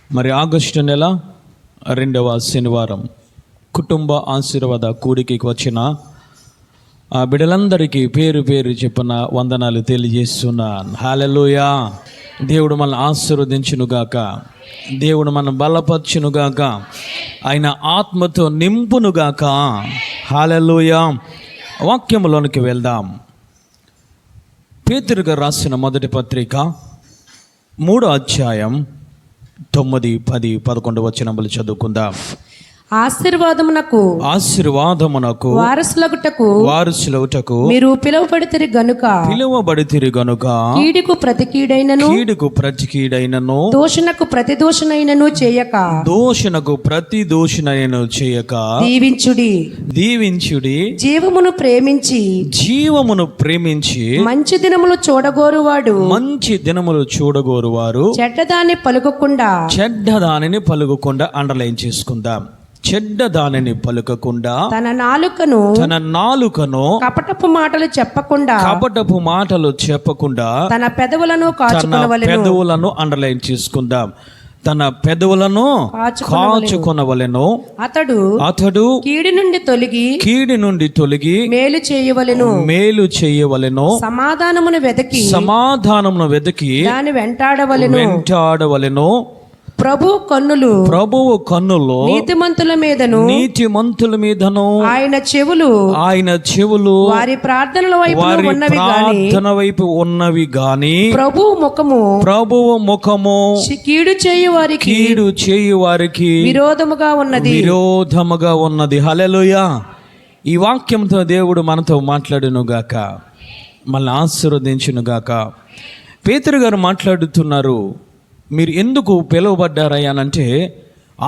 మరి ఆగస్టు నెల 2వ శనివారం కుటుంబ ఆశీర్వాద కూడికి వచ్చిన ఆ బిడ్డలందరికీ పేరు పేరు చెప్పిన వందనాలు తెలియజేస్తున్నాను. హల్లెలూయా. దేవుడు మనల్ని ఆశీర్వదించునుగాక, దేవుడు మనం బలపరచునుగాక, ఆయన ఆత్మతో నింపునుగాక. హల్లెలూయా. వాక్యములోనికి వెళ్దాం. పేతురు గారు రాసిన మొదటి పత్రిక 3వ అధ్యాయం 9, 10, 11 వచనములు చదువుకుందాం. ఆశీర్వాదమునకు వారసులగుటకు మీరు పిలువబడితిరి గనుక కీడుకు ప్రతి కీడైనను దోషణకు ప్రతి దోషణైనను చేయక దీవించుడి. జీవమును ప్రేమించి మంచి దినములు చూడగోరువారు చెడ్డదానిని పలుకకుండా అండర్లైన్ చేసుకుందాం. చెడ్డదానిని పలుకకుండా తన నాలుకను కపటపు మాటలు చెప్పకుండా తన పెదవులను అండర్లైన్ చేసుకుందాం. తన పెదవులను కాచుకొనవలెను. అతడు కీడి నుండి తొలగి మేలు చేయవలెను. సమాధానమును వెదకి దాని వెంటాడవలెను. ప్రభువు కన్నులు నీతిమంతుల మీదను ఆయన చెవులు వారి ప్రార్థన వైపు ఉన్నవి గాని ప్రభువు ముఖము కీడు చేయు వారికి విరోధముగా ఉన్నది. హల్లెలూయా. ఈ వాక్యంతో దేవుడు మనతో మాట్లాడునుగాక, మనల్ని ఆశీర్వదించునుగాక. పేతురు గారు మాట్లాడుతున్నారు, మీరు ఎందుకు పిలువబడ్డారయ్యానంటే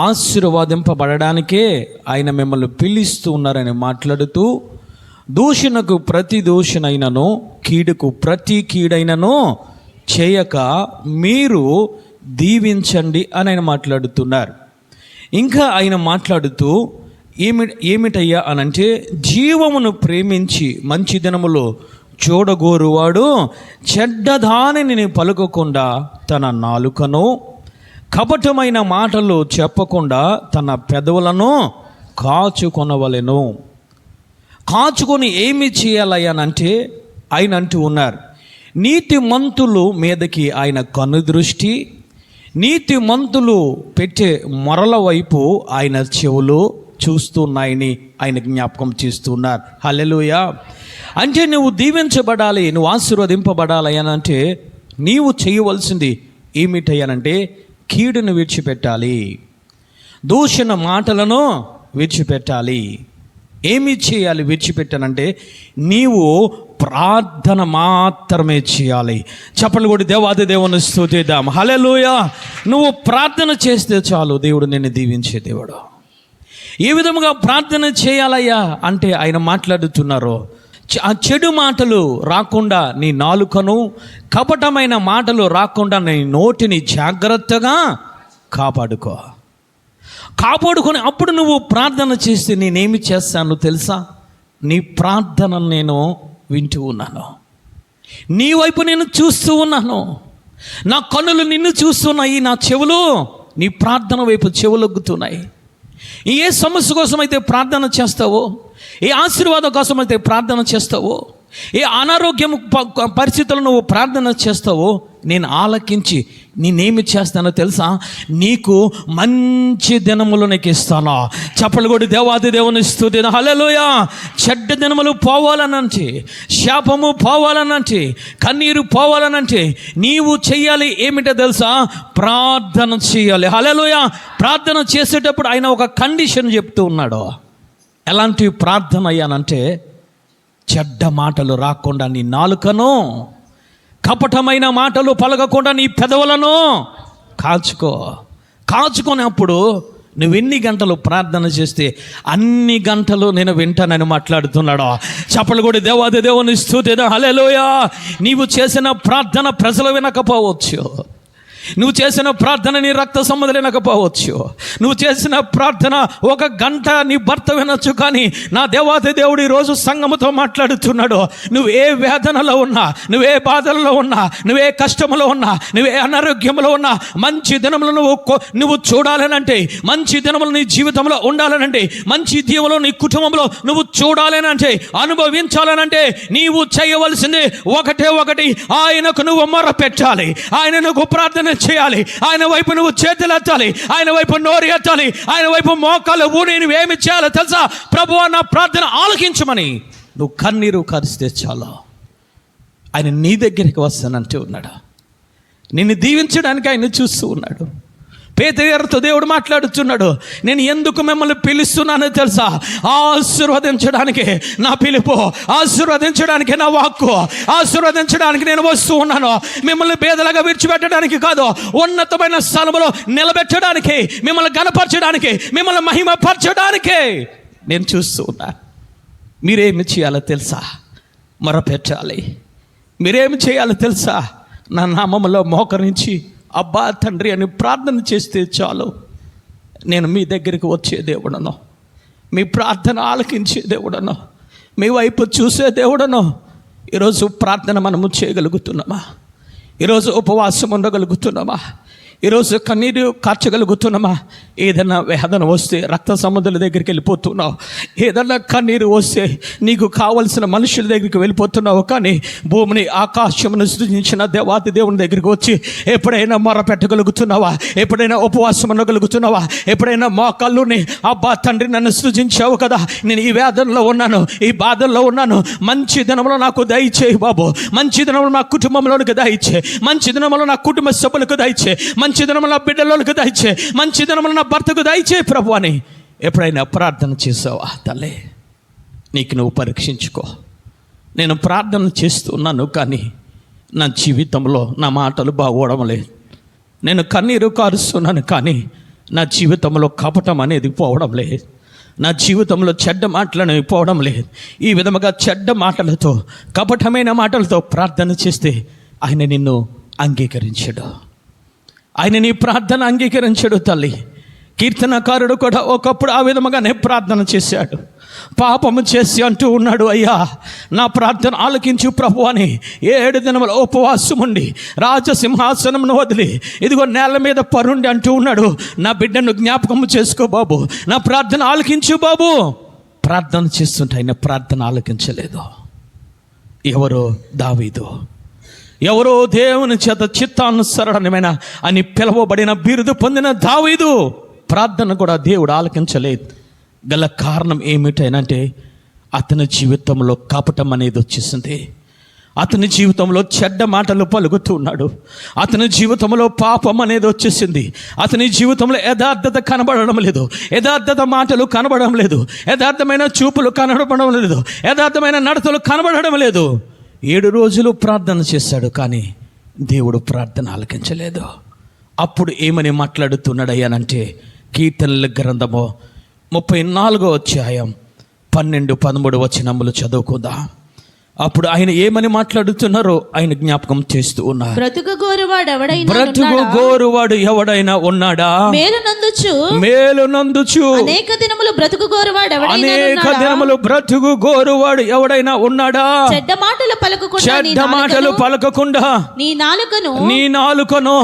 ఆశీర్వాదింపబడడానికే ఆయన మిమ్మల్ని పిలుస్తూ ఉన్నారని మాట్లాడుతూ, దూషణకు ప్రతి దూషణైనను కీడుకు ప్రతి కీడైనను చేయక మీరు దీవించండి అని ఆయన మాట్లాడుతున్నారు. ఇంకా ఆయన మాట్లాడుతూ ఏమిటయ్యా అనంటే, జీవమును ప్రేమించి మంచి దినములో చూడగోరువాడు చెడ్డదానిని పలుకకుండా తన నాలుకను కపటమైన మాటలు చెప్పకుండా తన పెదవులను కాచుకొనవలెను. కాచుకొని ఏమి చేయాలయ్యానంటే ఆయన అంటూ ఉన్నారు, నీతిమంతులు మీదకి ఆయన కనుదృష్టి, నీతిమంతులు పెట్టే మొరల వైపు ఆయన చెవులు చూస్తున్నాయని ఆయన జ్ఞాపకం చేస్తున్నారు. హల్లెలూయా. అంటే నువ్వు దీవించబడాలి, నువ్వు ఆశీర్వదింపబడాలి అని అంటే నీవు చేయవలసింది ఏమిటయ్యానంటే కీడును విడిచిపెట్టాలి, దూషణ మాటలను విడిచిపెట్టాలి. ఏమి చేయాలి విడిచిపెట్టానంటే నీవు ప్రార్థన మాత్రమే చేయాలి. చెప్పలు కూడా దేవాది దేవుని స్తుతిద్దాం. హల్లెలూయా. నువ్వు ప్రార్థన చేస్తే చాలు, దేవుడు నిన్ను దీవించే దేవుడు. ఏ విధముగా ప్రార్థన చేయాలయ్యా అంటే ఆయన మాట్లాడుతున్నారు, ఆ చెడు మాటలు రాకుండా నీ నాలుకను, కపటమైన మాటలు రాకుండా నీ నోటిని జాగ్రత్తగా కాపాడుకొని అప్పుడు నువ్వు ప్రార్థన చేస్తే నేనేమి చేస్తాను తెలుసా? నీ ప్రార్థనను నేను వింటూ ఉన్నాను, నీ వైపు నేను చూస్తూ ఉన్నాను, నా కన్నులు నిన్ను చూస్తున్నాయి, నా చెవులు నీ ప్రార్థన వైపు చెవులొగ్గుతున్నాయి. ఏ సమస్య కోసం అయితే ప్రార్థన చేస్తావో, ఏ ఆశీర్వాదం కోసం అయితే ప్రార్థన చేస్తావో, ఏ అనారోగ్యం పరిస్థితుల్లో నువ్వు ప్రార్థన చేస్తావో నేను ఆలకించి నేనేమి చేస్తానో తెలుసా? నీకు మంచి దినములు నీకు ఇస్తాను. చెప్పలు కూడా దేవాది దేవుని స్తుతి. హల్లెలూయా. చెడ్డ దినములు పోవాలనంటే, శాపము పోవాలనంటే, కన్నీరు పోవాలనంటే నీవు చెయ్యాలి ఏమిటో తెలుసా? ప్రార్థన చేయాలి. హల్లెలూయా. ప్రార్థన చేసేటప్పుడు ఆయన ఒక కండిషన్ చెప్తూ ఉన్నాడు. ఎలాంటి ప్రార్థన అయ్యానంటే, చెడ్డ మాటలు రాకుండా నీ నాలుకను, కపటమైన మాటలు పలకకుండా నీ పెదవులను కాచుకునేప్పుడు నువ్వు ఎన్ని గంటలు ప్రార్థన చేస్తే అన్ని గంటలు నేను వింటానని మాట్లాడుతున్నాడు. చెప్పలు కూడా దేవాది దేవుని స్తుతి. హల్లెలూయా. నీవు చేసిన ప్రార్థన ప్రజలు వినకపోవచ్చు, నువ్వు చేసిన ప్రార్థన నీ రక్త సంబంధం వినకపోవచ్చు, నువ్వు చేసిన ప్రార్థన 1 గంట నీ భర్త వినొచ్చు, కానీ నా దేవాది దేవుడు ఈరోజు సంఘముతో మాట్లాడుతున్నాడు. నువ్వు ఏ వేదనలో ఉన్నా, నువ్వే బాధల్లో ఉన్నా, నువ్వే కష్టంలో ఉన్నా, నువ్వే అనారోగ్యంలో ఉన్నా, మంచి దినములు నువ్వు చూడాలనంటే, మంచి దినములు నీ జీవితంలో ఉండాలనంటే, మంచి దీవులు నీ కుటుంబంలో నువ్వు చూడాలనంటే, అనుభవించాలనంటే నీవు చేయవలసింది ఒకటి, ఆయనకు నువ్వు మొర పెట్టాలి, ఆయనకు ప్రార్థన చేయాలి, ఆయన వైపు నువ్వు చేతులు ఎత్తాలి, ఆయన వైపు నోరు ఎత్తాలి, ఆయన వైపు మోకాలు ఊని నువ్వేమి చేయాలో తెలుసా? ప్రభువా నా ప్రార్థన ఆలకించమని నువ్వు కన్నీరు కరిస్తే చాలు, ఆయన నీ దగ్గరికి వస్తానంటూ ఉన్నాడు. నిన్ను దీవించడానికి ఆయన చూస్తూ ఉన్నాడు. పేతురుతో దేవుడు మాట్లాడుతున్నాడు, నేను ఎందుకు మిమ్మల్ని పిలుస్తున్నానో తెలుసా? ఆశీర్వదించడానికి నా పిలుపు, ఆశీర్వదించడానికి నా వాక్కు, ఆశీర్వదించడానికి నేను వస్తూ ఉన్నాను. మిమ్మల్ని పేదలుగా విడిచిపెట్టడానికి కాదు, ఉన్నతమైన స్థలంలో నిలబెట్టడానికి, మిమ్మల్ని గణపరచడానికి, మిమ్మల్ని మహిమపరచడానికే నేను చూస్తూ ఉన్నా. మీరేమి చేయాలో తెలుసా? మొరపెట్టాలి. మీరేమి చేయాలో తెలుసా? నా నామములో మోకరించి అబ్బా తండ్రి అని ప్రార్థన చేస్తే చాలు, నేను మీ దగ్గరికి వచ్చే దేవుడను, మీ ప్రార్థన ఆలకించే దేవుడను, మీ వైపు చూసే దేవుడను. ఈరోజు ప్రార్థన మనము చేయగలుగుతున్నామా? ఈరోజు ఉపవాసం ఉండగలుగుతున్నామా? ఈరోజు కన్నీరు కార్చగలుగుతున్నామా? ఏదైనా వేదన వస్తే రక్త సముద్రుల దగ్గరికి వెళ్ళిపోతున్నావు, ఏదైనా కన్నీరు వస్తే నీకు కావలసిన మనుషుల దగ్గరికి వెళ్ళిపోతున్నావు, కానీ భూమిని ఆకాశమును సృజించిన దేవాది దేవుని దగ్గరికి వచ్చి ఎప్పుడైనా మొర పెట్టగలుగుతున్నావా? ఎప్పుడైనా ఉపవాసం ఉండగలుగుతున్నావా? ఎప్పుడైనా మోకాళ్ళుని అబ్బా తండ్రి నన్ను సృజించావు కదా, నేను ఈ వేదనలో ఉన్నాను, ఈ బాధల్లో ఉన్నాను, మంచి దినంలో నాకు దయచేయి బాబు, మంచి దినంలో నా కుటుంబంలోనికి దయచే, మంచి దినంలో నా కుటుంబ సభ్యులకు దయచే, మంచి దినములు నా బిడ్డలకు దయచే, మంచి దినములు నా భర్తకు దయచే ప్రభు అని ఎప్పుడైనా ప్రార్థన చేసావా? తల్లి, నీకు నువ్వు పరీక్షించుకో. నేను ప్రార్థన చేస్తున్నాను, కానీ నా జీవితంలో నా మాటలు బాగోవడం లేదు. నేను కన్నీరు కారుస్తున్నాను, కానీ నా జీవితంలో కపటం అనేది పోవడం లేదు. నా జీవితంలో చెడ్డ మాటలను పోవడం లేదు. ఈ విధముగా చెడ్డ మాటలతో, కపటమైన మాటలతో ప్రార్థన చేస్తే ఆయన నిన్ను అంగీకరించడు, ఆయన నీ ప్రార్థన అంగీకరించడు తల్లి. కీర్తనకారుడు కూడా ఒకప్పుడు ఆ విధముగానే ప్రార్థన చేశాడు. పాపము చేసి అంటూ ఉన్నాడు, అయ్యా నా ప్రార్థన ఆలకించు ప్రభు అని 7 దినముల ఉపవాసం ఉండి రాజసింహాసనమును వదిలి ఇదిగో నేల మీద పరుండి అంటూ ఉన్నాడు, నా బిడ్డను జ్ఞాపకము చేసుకో బాబు, నా ప్రార్థన ఆలకించు బాబు. ప్రార్థన చేస్తుంటే ఆయన ప్రార్థన ఆలకించలేదు. ఎవరో దావీదు, ఎవరో దేవుని చేత చిత్తానుసరణమైన అని పిలువబడిన బిరుదు పొందిన దావీదు ప్రార్థన కూడా దేవుడు ఆలకించలేదు. గల కారణం ఏమిటంటే అతని జీవితంలో కపటం అనేది వచ్చేసింది. అతని జీవితంలో చెడ్డ మాటలు పలుకుతూ ఉన్నాడు. అతని జీవితంలో పాపం అనేది వచ్చేసింది. అతని జీవితంలో యథార్థత కనబడడం లేదు, యథార్థత మాటలు కనబడడం లేదు, యథార్థమైన చూపులు కనబడడం లేదు, యథార్థమైన నడతలు కనబడడం లేదు. 7 రోజులు ప్రార్థన చేశాడు, కానీ దేవుడు ప్రార్థన ఆలకించలేదు. అప్పుడు ఏమని మాట్లాడుతున్నాడయ్యానంటే, కీర్తనల గ్రంథము 34వ అధ్యాయం 12-13 వచనములు చదువుకుందాం. అప్పుడు ఆయన ఏమని మాట్లాడుతున్నారో ఆయన జ్ఞాపకం చేస్తూ ఉన్నారు. బ్రతుకు గోరువాడు ఎవడైనా ఉన్నాడా? మేలు నందుచు అనేక దినములు బ్రతుకు గోరువాడు ఎవడైనా ఉన్నాడా? చెడ్డ మాటలు పలకకుండా నీ నాలుకను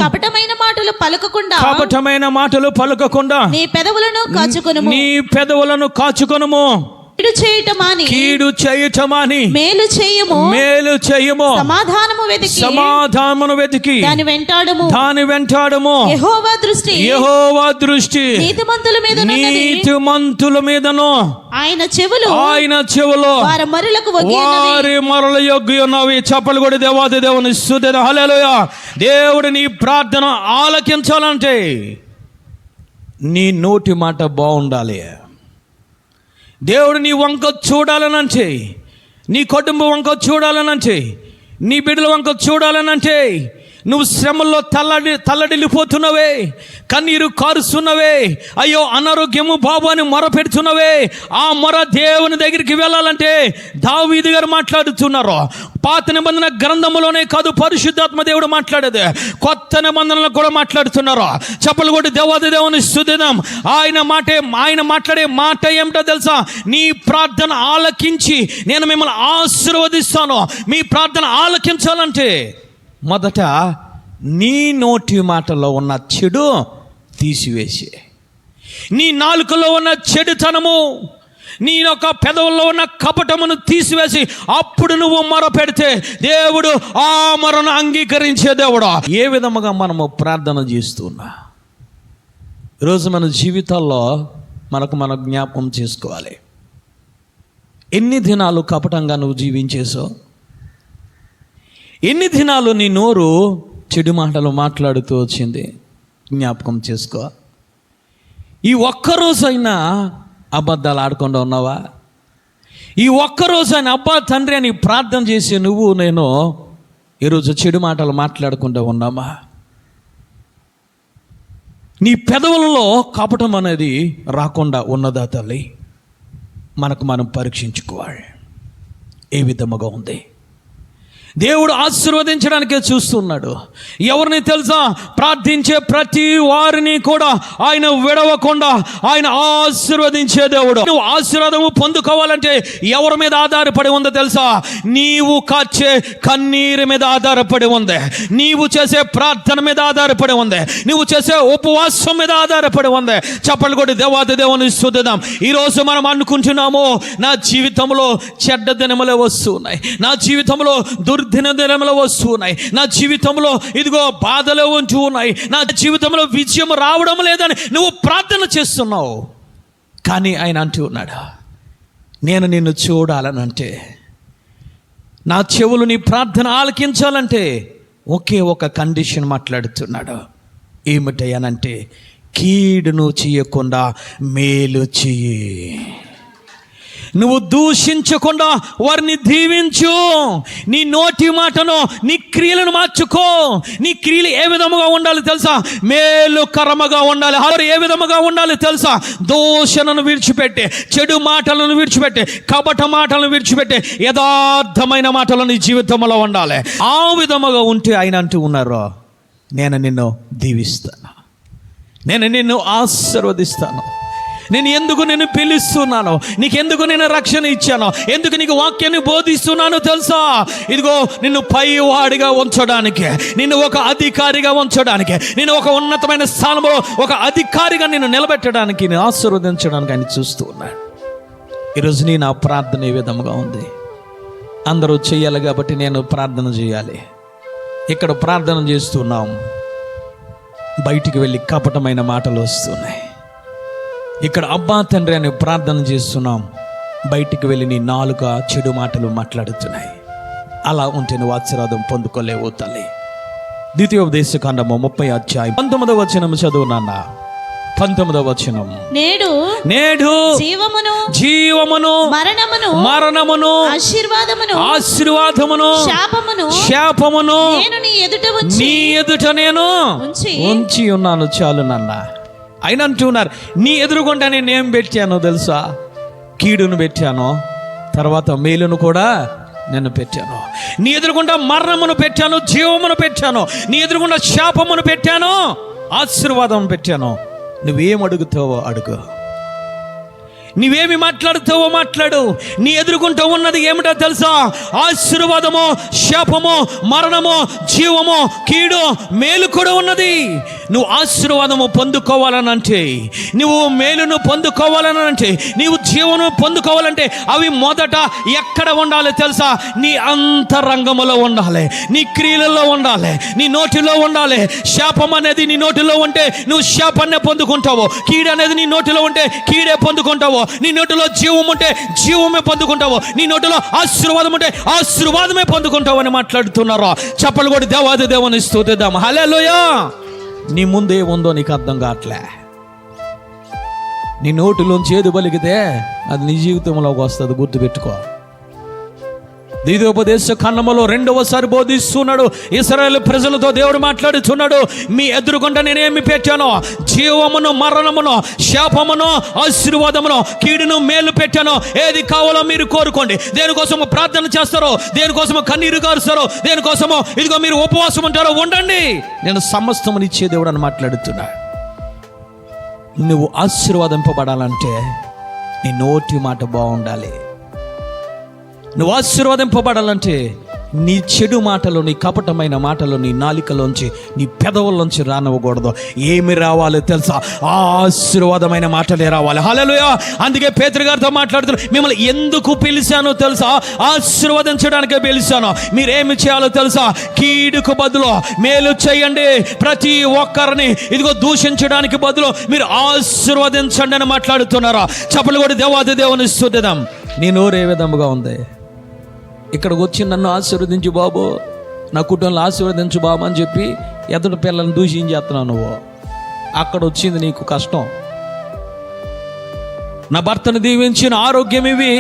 కపటమైన మాటలు పలకకుండా నీ పెదవులను కాచుకొనుము. కీడు చేయటమాని మేలు చేయము. సమాధానమును వెతికి దాని వెంటాడము. యెహోవా దృష్టి నీతిమంతుల మీదను ఆయన చెవులు వారి మరల యొగ్గి ఉన్నవి. చప్పలు కూడా దేవాది దేవుని స్తుతి. హల్లెలూయా. దేవుడు నీ ప్రార్థన ఆలకించాలంటే నీ నోటి మాట బాగుండాలి. దేవుడు నీ వంక చూడాలనంటే, నీ కుటుంబం వంక చూడాలనంటే, నీ బిడ్డల వంక చూడాలనంటే, నువ్వు శ్రమల్లో తల్లడిల్లిపోతున్నవే, కన్నీరు కారుస్తున్నవే, అయ్యో అనారోగ్యము బాబు అని మొర పెడుతున్నవే, ఆ మొర దేవుని దగ్గరికి వెళ్ళాలంటే దావీదు గారు మాట్లాడుతున్నారు. పాత నిబంధన గ్రంథములోనే కాదు, పరిశుద్ధాత్మ దేవుడు మాట్లాడేది, కొత్త నిబంధనలు కూడా మాట్లాడుతున్నారు. చప్పలు కొట్టి దేవాది దేవుని స్తుతిద్దాం. ఆయన మాట్లాడే మాట ఏమిటో తెలుసా? నీ ప్రార్థన ఆలకించి నేను మిమ్మల్ని ఆశీర్వదిస్తాను. మీ ప్రార్థన ఆలకించాలంటే మొదట నీ నోటి మాటలో ఉన్న చెడు తీసివేసి, నీ నాలుకలో ఉన్న చెడుతనము, నీ యొక్క పెదవుల్లో ఉన్న కపటమును తీసివేసి అప్పుడు నువ్వు మొర పెడితే దేవుడు ఆ మొరను అంగీకరించే దేవుడు. ఏ విధముగా మనము ప్రార్థన చేస్తున్నా ఈరోజు మన జీవితాల్లో మనం జ్ఞాపకం చేసుకోవాలి. ఎన్ని దినాలు కపటంగా నువ్వు జీవించేసావు? ఎన్ని దినాలు నీ నోరు చెడు మాటలు మాట్లాడుతూ వచ్చింది? జ్ఞాపకం చేసుకో. ఈ ఒక్కరోజైనా అబద్ధాలు ఆడకుండా ఉన్నావా? ఈ ఒక్కరోజైనా అబ్బా తండ్రి అని ప్రార్థన చేసి నువ్వు నేను ఈరోజు చెడు మాటలు మాట్లాడకుండా ఉన్నామా? నీ పెదవులలో కపటం అనేది రాకుండా ఉన్నదా తల్లి? మనం పరీక్షించుకోవాలి. ఏ విధముగా ఉంది? దేవుడు ఆశీర్వదించడానికే చూస్తున్నాడు. ఎవరిని తెలుసా? ప్రార్థించే ప్రతి వారిని కూడా ఆయన విడవకుండా ఆయన ఆశీర్వదించే దేవుడు. నువ్వు ఆశీర్వాదము పొందుకోవాలంటే ఎవరి మీద ఆధారపడి ఉందో తెలుసా? నీవు కాచే కన్నీరు మీద ఆధారపడి ఉంది, నీవు చేసే ప్రార్థన మీద ఆధారపడి ఉంది, నువ్వు చేసే ఉపవాసం మీద ఆధారపడి ఉంది. చప్పట్లు కొట్టి దేవాది దేవుని స్తుతిద్దాం. ఈరోజు మనం అనుకుంటున్నాము, నా జీవితంలో చెడ్డ దినములే వస్తున్నాయి, నా జీవితంలో దినములు వస్తున్నాయి, నా జీవితంలో ఇదిగో బాధలు ఉంటూ ఉన్నాయి, నా జీవితంలో విజయం రావడం లేదని నువ్వు ప్రార్థన చేస్తున్నావు. కానీ ఆయన అంటూ ఉన్నాడు, నేను నిన్ను చూడాలనంటే, నా చెవులు నీ ప్రార్థన ఆలకించాలంటే ఒకే ఒక కండిషన్ మాట్లాడుతున్నాడు. ఏమిటయ్యానంటే, కీడును చేయకుండా మేలు చెయ్యి. నువ్వు దూషించకుండా వారిని దీవించు. నీ నోటి మాటను, నీ క్రియలను మార్చుకో. నీ క్రియలు ఏ విధముగా ఉండాలి తెలుసా? మేలుకరముగా ఉండాలి. ఏ విధముగా ఉండాలి తెలుసా? దూషణను విడిచిపెట్టి, చెడు మాటలను విడిచిపెట్టి, కపట మాటలను విడిచిపెట్టి యథార్థమైన మాటలు నీ జీవితంలో ఉండాలి. ఆ విధముగా ఉంటే ఆయన అంటూ ఉన్నారు, నేను నిన్ను దీవిస్తాను, నేను నిన్ను ఆశీర్వదిస్తాను. నేను ఎందుకు నిన్ను పిలుస్తున్నాను, నీకెందుకు నేను రక్షణ ఇచ్చాను, ఎందుకు నీకు వాక్యాన్ని బోధిస్తున్నాను తెలుసా? ఇదిగో నిన్ను పైవాడిగా ఉంచడానికి, నిన్ను ఒక అధికారిగా ఉంచడానికి, నేను ఒక ఉన్నతమైన స్థానంలో ఒక అధికారిగా నిన్ను నిలబెట్టడానికి, నేను ఆశీర్వదించడానికి ఆయన చూస్తూ ఉన్నాడు. ఈరోజు నా ప్రార్థన ఏ విధముగా ఉంది? అందరూ చేయాలి కాబట్టి నేను ప్రార్థన చేయాలి. ఇక్కడ ప్రార్థన చేస్తున్నాం, బయటికి వెళ్ళి కపటమైన మాటలు వస్తున్నాయి. ఇక్కడ అబ్బా తండ్రి అని ప్రార్థన చేస్తున్నాం, బయటికి వెళ్ళి నీ నాలుక చెడు మాటలు మాట్లాడుతున్నాయి. అలా ఉంటే నువ్వు ఆశీర్వాదం పొందుకోలేవు తల్లి. ద్వితీయోపదేశకాండము 30వ అధ్యాయం 19వ వచనం చదువు నాన్న. 19వ వచనం, నేడు జీవమును మరణమును ఆశీర్వాదమును శాపమును నీ ఎదుట నేను ఉంచి ఉన్నాను. చాలు నాన్న. ఆయన అంటున్నారు, నీ ఎదురుగుండా నేను ఏం పెట్టానో తెలుసా? కీడును పెట్టాను, తర్వాత మేలును కూడా నేను పెట్టాను. నీ ఎదురుగుండా మరణమును పెట్టాను, జీవమును పెట్టాను, నీ ఎదురుగుండా శాపమును పెట్టాను, ఆశీర్వాదం పెట్టాను. నువ్వేం అడుగుతావో అడుగు, నీవేమి మాట్లాడుతావో మాట్లాడు. నీ ఎదుర్కొంటూ ఉన్నది ఏమిటో తెలుసా? ఆశీర్వాదము, శాపము, మరణము, జీవము, కీడు, మేలు కూడా ఉన్నది. నువ్వు ఆశీర్వాదము పొందుకోవాలనంటే, నువ్వు మేలును పొందుకోవాలనంటే, నీవు జీవము పొందుకోవాలంటే అవి మొదట ఎక్కడ ఉండాలి తెలుసా? నీ అంతరంగములో ఉండాలి, నీ క్రియలలో ఉండాలి, నీ నోటిలో ఉండాలి. శాపం అనేది నీ నోటిలో ఉంటే నువ్వు శాపాన్నే పొందుకుంటావు, కీడు అనేది నీ నోటిలో ఉంటే కీడే పొందుకుంటావు, నీ నోటిలో జీవం ఉంటే జీవమే పొందుకుంటావు, నీ నోటిలో ఆశీర్వాదం ఉంటే ఆశీర్వాదమే పొందుకుంటావు అని మాట్లాడుతున్నారు. చప్పలు కొట్టి దేవాది దేవుని స్తుతిద్దాం. హల్లెలూయా. నీ ముందే ఉందో నీకు అర్థం కావట్లే. నీ నోటిలోంచి ఏది పలికితే అది నీ జీవితంలోకి వస్తుంది, గుర్తుపెట్టుకో. ద్వితీయోపదేశ ఖండములో రెండవసారి బోధిస్తున్నాడు. ఇశ్రాయేలు ప్రజలతో దేవుడు మాట్లాడుతున్నాడు, మీ ఎదురుగుండా నేనేమి పెట్టానో, జీవమును, మరణమును, శాపమును, ఆశీర్వాదమును, కీడును, మేలు పెట్టాను. ఏది కావాలో మీరు కోరుకోండి. దేనికోసము ప్రార్థన చేస్తారో, దేనికోసము కన్నీరు కారుస్తారో, దేనికోసమో ఇదిగో మీరు ఉపవాసం ఉంటారో ఉండండి, నేను సమస్తమునిచ్చే దేవుడు అని మాట్లాడుతున్నా. నువ్వు ఆశీర్వాదింపబడాలంటే నీ నోటి మాట బాగుండాలి. నువ్వు ఆశీర్వాదింపబడాలంటే నీ చెడు మాటలు, నీ కపటమైన మాటలు నీ నాలికలోంచి, నీ పెదవుల్లోంచి రానివ్వకూడదు. ఏమి రావాలో తెలుసా? ఆశీర్వాదమైన మాటలే రావాలి. హల్లెలూయా. అందుకే పేతురు గారితో మాట్లాడుతున్నారు, మిమ్మల్ని ఎందుకు పిలిచానో తెలుసా? ఆశీర్వదించడానికే పిలిచాను. మీరేమి చేయాలో తెలుసా? కీడుకు బదులు మేలు చేయండి. ప్రతి ఒక్కరిని ఇదిగో దూషించడానికి బదులు మీరు ఆశీర్వదించండి అని మాట్లాడుతున్నారా? చప్పలు కూడా దేవాది దేవుని స్తుతిద్దాం. నీ నోరు ఏ విధముగా ఉంది? ఇక్కడికి వచ్చి నన్ను ఆశీర్వదించు బాబు, నా కుటుంబంలో ఆశీర్వదించు బాబు అని చెప్పి ఎదుటి పిల్లల్ని దూషించేస్తున్నావు నువ్వు. అక్కడ వచ్చింది నీకు కష్టం. నా భర్తను దీవించిన ఆరోగ్యం ఇవి,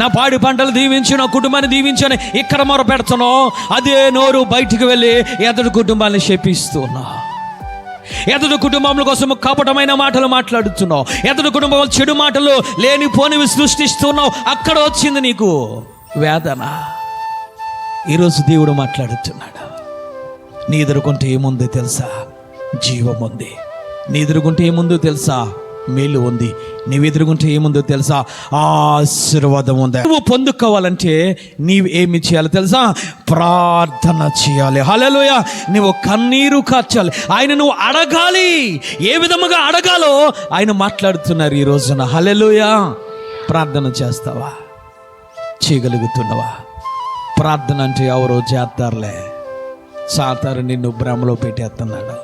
నా పాడి పంటలు దీవించి, నా కుటుంబాన్ని దీవించని ఇక్కడ మొర పెడుతున్నావు. అదే నోరు బయటికి వెళ్ళి ఎదుటి కుటుంబాన్ని శపిస్తున్నావు. ఎదుటి కుటుంబం కోసం కపటమైన మాటలు మాట్లాడుతున్నావు. ఎదుటి కుటుంబం చెడు మాటలు లేనిపోనివి సృష్టిస్తున్నావు. అక్కడ వచ్చింది నీకు వేదన. ఈరోజు దేవుడు మాట్లాడుతున్నాడు, నీ ఎదురుకుంటే ఏముందో తెలుసా? జీవం ఉంది. నీ ఎదురుకుంటే ఏముందో తెలుసా? మేలు ఉంది. నీవు ఎదురుకుంటే ఏముందో తెలుసా? ఆశీర్వాదం ఉంది. నువ్వు పొందుకోవాలంటే నీవు ఏమి చేయాలి తెలుసా? ప్రార్థన చేయాలి. హల్లెలూయా. నువ్వు కన్నీరు కార్చాలి. ఆయన నువ్వు అడగాలి. ఏ విధముగా అడగాలో ఆయన మాట్లాడుతున్నారు ఈ రోజున. హల్లెలూయా. ప్రార్థన చేస్తావా? చేయగలుగుతున్నావా? ప్రార్థన అంటే ఎవరో చేస్తారులే. సాతాను నిన్ను భ్రమలో పెట్టేస్తున్నాడు.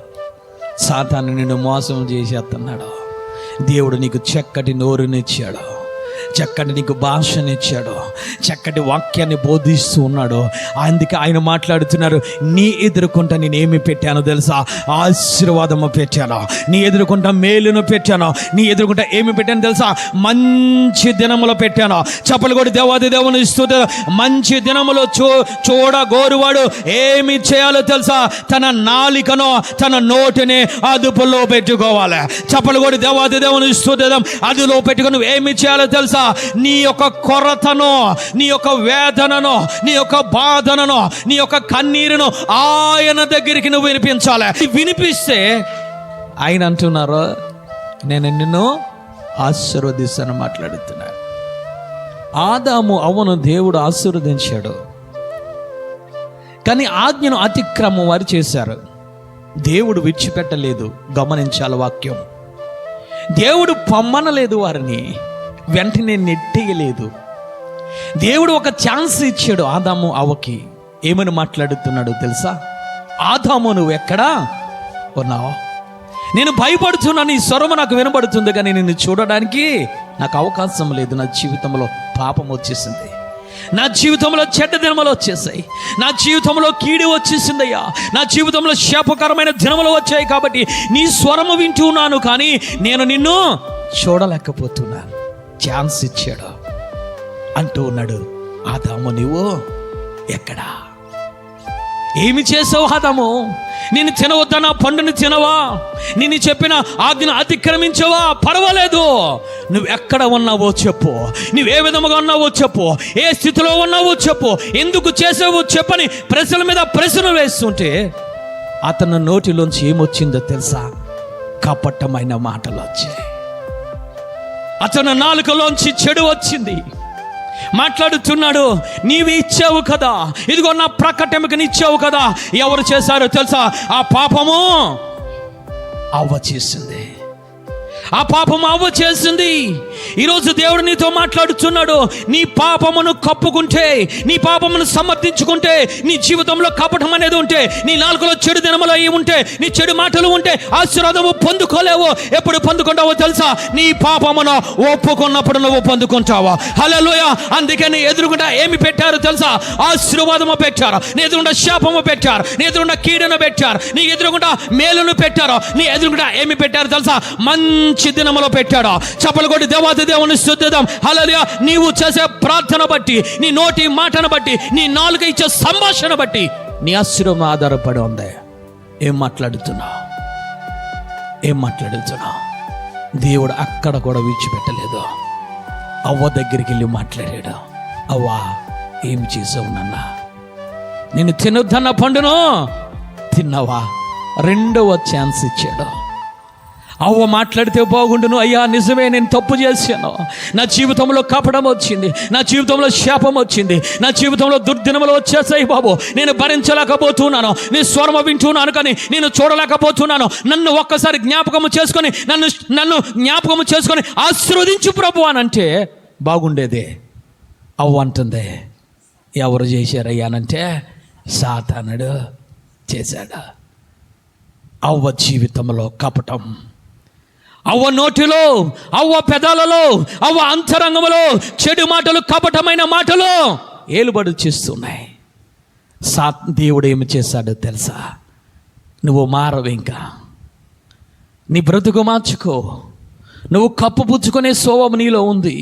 సాతాను నిన్ను మోసం చేసేస్తున్నాడు. దేవుడు నీకు చక్కటి నోరునిచ్చాడు, చక్కటి నీకు భాషనిచ్చాడు, చక్కటి వాక్యాన్ని బోధిస్తూ ఉన్నాడు. అందుకే ఆయన మాట్లాడుతున్నారు, నీ ఎదుర్కొంటా నేనేమి పెట్టానో తెలుసా? ఆశీర్వాదము పెట్టాను. నీ ఎదుర్కొంటా మేలును పెట్టాను. నీ ఎదుర్కొంటా ఏమి పెట్టాను తెలుసా? మంచి దినములు పెట్టాను. చప్పలు కూడా దేవాది దేవుని స్తుతి. మంచి దినములు చూడగోరువాడు ఏమి చేయాలో తెలుసా? తన నాలికను, తన నోటిని అదుపులో పెట్టుకోవాలి. చప్పలు కూడా దేవాది దేవుని స్తుతి. అదులో పెట్టుకుని నువ్వు ఏమి చేయాలో తెలుసా? నీ యొక్క కొరతను, నీ యొక్క వేదనను, నీ యొక్క బాధనను, నీ యొక్క కన్నీరును ఆయన దగ్గరికి నువ్వు వినిపించాలి. వినిపిస్తే ఆయన అంటున్నారు, నేను నిన్ను ఆశీర్వదిస్తాను మాట్లాడుతున్నాను. ఆదాము అవ్వను దేవుడు ఆశీర్వదించాడు, కానీ ఆజ్ఞను అతిక్రమం వారు చేశారు. దేవుడు విడిచిపెట్టలేదు. గమనించాలి వాక్యం. దేవుడు పొమ్మనలేదు, వారిని వెంటనే నెట్టేయలేదు. దేవుడు ఒక ఛాన్స్ ఇచ్చాడు ఆదాము అవ్వకి. ఏమని మాట్లాడుతున్నాడు తెలుసా? ఆదాము నువ్వు ఎక్కడా ఉన్నావు? నేను భయపడుతున్నా, నీ స్వరము నాకు వినబడుతుంది, కానీ నిన్ను చూడడానికి నాకు అవకాశం లేదు. నా జీవితంలో పాపం వచ్చేసింది, నా జీవితంలో చెడ్డ దినములు వచ్చేసాయి, నా జీవితంలో కీడు వచ్చేసిందయ్యా, నా జీవితంలో శాపకరమైన దినములు వచ్చాయి. కాబట్టి నీ స్వరము వింటున్నాను, కానీ నేను నిన్ను చూడలేకపోతున్నాను. ఛాన్స్ ఇచ్చాడు అంటూ ఉన్నాడు. ఆదాము నీవు ఎక్కడా? ఏమి చేసావు ఆదాము? నేను తినవద్దన్న పండుని తినవా? నేను చెప్పిన ఆజ్ఞను అతిక్రమించవా? పర్వాలేదు. నువ్వు ఎక్కడ ఉన్నావో చెప్పు, నువ్వు ఏ విధముగా ఉన్నావో చెప్పు, ఏ స్థితిలో ఉన్నావో చెప్పు, ఎందుకు చేసావో చెప్పని ప్రజల మీద ప్రశ్న వేస్తుంటే అతని నోటిలోంచి ఏమొచ్చిందో తెలుసా? కపటమైన మాటలు వచ్చాయి. అతని నాలుకలోంచి చెడు వచ్చింది. మాట్లాడుతున్నాడు, నీవు ఇచ్చావు కదా, ఇదిగో నా ప్రకటనకి ఇచ్చావు కదా. ఎవరు చేశారో తెలుసా? ఆ పాపము అవ్వ చేసింది. ఆ పాపము అవ్వ చేసింది. ఈరోజు దేవుడు నీతో మాట్లాడుతున్నాడు. నీ పాపమును కప్పుకుంటే, నీ పాపమును సమర్థించుకుంటే, నీ జీవితంలో కపటం అనేది ఉంటే, నీ నాలుకలో చెడు దినములు అయి ఉంటే, నీ చెడు మాటలు ఉంటే ఆశీర్వాదము పొందుకోలేవు. ఎప్పుడు పొందుకుంటావో తెలుసా? నీ పాపమును ఒప్పుకున్నప్పుడు నువ్వు పొందుకుంటావా? హల్లెలూయా. అందుకే నీ ఎదురుగుండా ఏమి పెట్టారు తెలుసా? ఆశీర్వాదము పెట్టారు. నీ ఎదురుగుండా శాపము పెట్టారు. నీ ఎదురుగుండా కీడును పెట్టారు. నీ ఎదురుగుండా మేలును పెట్టారు. నీ ఎదురుగుండా ఏమి పెట్టారు తెలుసా? మంచి దినములో పెట్టాడు. చప్పలు కొట్టి దేవాది దేవాది దేవుని స్తుతిద్దాం. హల్లెలూయా. నీవు చేసే ప్రార్థన బట్టి, నీ నోటి మాటను బట్టి, నీ నాలుక ఇచ్చే సంభాషణ బట్టి నీ ఆశీర్వాదం ఆధారపడి ఉంది. ఏం మాట్లాడుతున్నావు? దేవుడు అక్కడ కూడా విడిచిపెట్టలేదు. అవ్వ దగ్గరికి వెళ్ళి మాట్లాడాడు. అవ్వా, ఏం చేసావు నాన్న? నేను తినొద్దన్న పండును తిన్నావా? రెండవ ఛాన్స్ ఇచ్చాడు. అవ్వ మాట్లాడితే బాగుండును. అయ్యా నిజమే, నేను తప్పు చేశాను. నా జీవితంలో కపటం వచ్చింది, నా జీవితంలో శాపం వచ్చింది, నా జీవితంలో దుర్దినములు వచ్చేసాయి బాబు. నేను భరించలేకపోతున్నాను, నీ స్వరమ వింటున్నాను కానీ నేను చూడలేకపోతున్నాను. నన్ను ఒక్కసారి జ్ఞాపకము చేసుకొని నన్ను జ్ఞాపకము చేసుకొని ఆశీర్వదించు ప్రభు అని అంటే బాగుండేది. అవ్వ అంటుంది, ఎవరు చేశారయ్యానంటే సాతానుడు చేశాడు. అవ్వ జీవితంలో కపటం, అవ్వ నోటిలో, అవ్వ పెదాలలో, అవ్వ అంతరంగంలో చెడు మాటలు, కపటమైన మాటలు ఏలుబడి చేస్తున్నాయి. దేవుడు ఏమి చేశాడో తెలుసా? నువ్వు మారవు, ఇంకా నీ బ్రతుకు మార్చుకో. నువ్వు కప్పు పుచ్చుకునే శోభ నీలో ఉంది,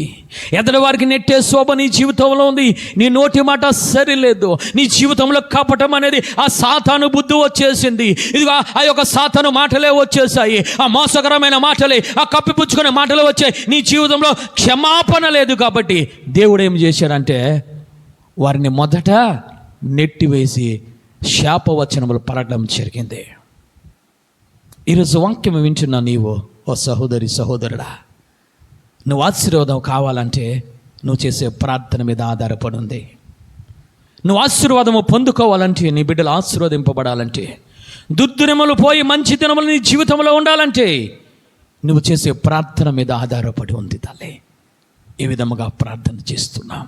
ఎదటి వారికి నెట్టే శోభ నీ జీవితంలో ఉంది. నీ నోటి మాట సరిలేదు, నీ జీవితంలో కపటం అనేది ఆ సాతాను బుద్ధి వచ్చేసింది. ఇదిగో ఆ యొక్క సాతాను మాటలే వచ్చేసాయి, ఆ మోసకరమైన మాటలే, ఆ కప్పి పుచ్చుకునే మాటలు వచ్చాయి. నీ జీవితంలో క్షమాపణ లేదు. కాబట్టి దేవుడు ఏం చేశాడంటే వారిని మొదట నెట్టివేసి శాపవచనములు పడడం జరిగింది. ఈరోజు వాక్యం వింటున్నా నీవు, ఓ సహోదరి సహోదరుడా, నువ్వు ఆశీర్వాదం కావాలంటే నువ్వు చేసే ప్రార్థన మీద ఆధారపడి ఉంది. నువ్వు ఆశీర్వాదము పొందుకోవాలంటే, నీ బిడ్డలు ఆశీర్వదింపబడాలంటే, దుర్దినములు పోయి మంచి దినములు నీ జీవితంలో ఉండాలంటే నువ్వు చేసే ప్రార్థన మీద ఆధారపడి ఉంది తల్లి. ఈ విధముగా ప్రార్థన చేస్తున్నాం.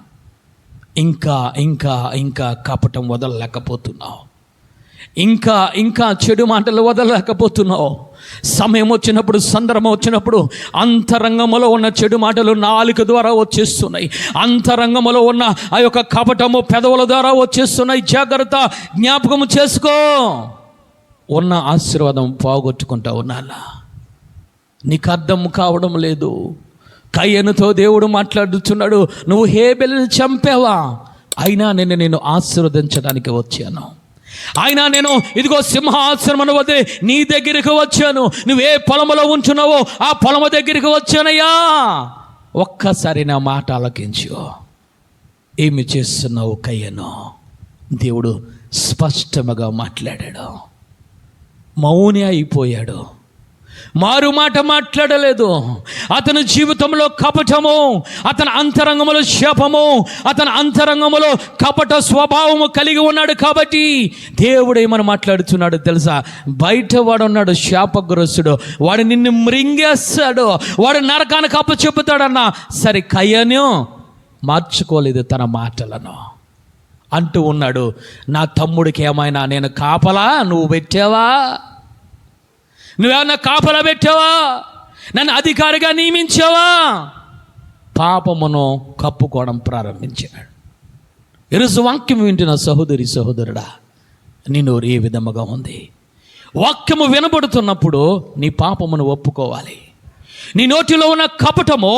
ఇంకా ఇంకా ఇంకా కపటం వదలలేకపోతున్నావు, ఇంకా చెడు మాటలు వదలలేకపోతున్నావు. సమయం వచ్చినప్పుడు, సందర్భం వచ్చినప్పుడు అంతరంగంలో ఉన్న చెడు మాటలు నాలుక ద్వారా వచ్చేస్తున్నాయి. అంతరంగంలో ఉన్న ఆ యొక్క కపటము పెదవుల ద్వారా వచ్చేస్తున్నాయి. జాగ్రత్త, జ్ఞాపకం చేసుకో. ఉన్న ఆశీర్వాదం పోగొట్టుకుంటా ఉన్నానా? నీకు అర్థం కావడం లేదు. కయ్యనుతో దేవుడు మాట్లాడుతున్నాడు, నువ్వు హేబెలుని చంపావా? అయినా నేను ఆశీర్వదించడానికి వచ్చాను. అయినా నేను ఇదిగో సింహాసనమును వదిలి నీ దగ్గరికి వచ్చాను. నువ్వే పొలములో ఉంటున్నావో ఆ పొలము దగ్గరికి వచ్చానయ్యా. ఒక్కసారి నా మాట ఆలకించు. ఏమి చేస్తున్నావు కయ్యను? దేవుడు స్పష్టముగా మాట్లాడాడు. మౌని అయిపోయాడు, మారు మాట మాట్లాడలేదు. అతని జీవితంలో కపటము, అతని అంతరంగములో శాపము, అతని అంతరంగములో కపట స్వభావము కలిగి ఉన్నాడు. కాబట్టి దేవుడు ఏమని మాట్లాడుతున్నాడు తెలుసా? బయట వాడు ఉన్నాడు శాపగ్రస్తుడు, వాడు నిన్ను మృంగేస్తాడు, వాడు నరకానికి అప్పచెప్పుతాడన్నా సరే. కయ్యను మార్చుకోలేదు తన మాటలను, అంటూ ఉన్నాడు, నా తమ్ముడికి ఏమైనా నేను కాపలా నువ్వు పెట్టావా? నువ్వేమన్నా కాపలా పెట్టావా? నన్ను అధికారిగా నియమించావా? పాపమును కప్పుకోవడం ప్రారంభించాడు. ఈరోజు వాక్యం వింటున్న సహోదరి సహోదరుడా, నీ నోరు ఏ విధముగా ఉంది? వాక్యము వినబడుతున్నప్పుడు నీ పాపమును ఒప్పుకోవాలి. నీ నోటిలో ఉన్న కపటము,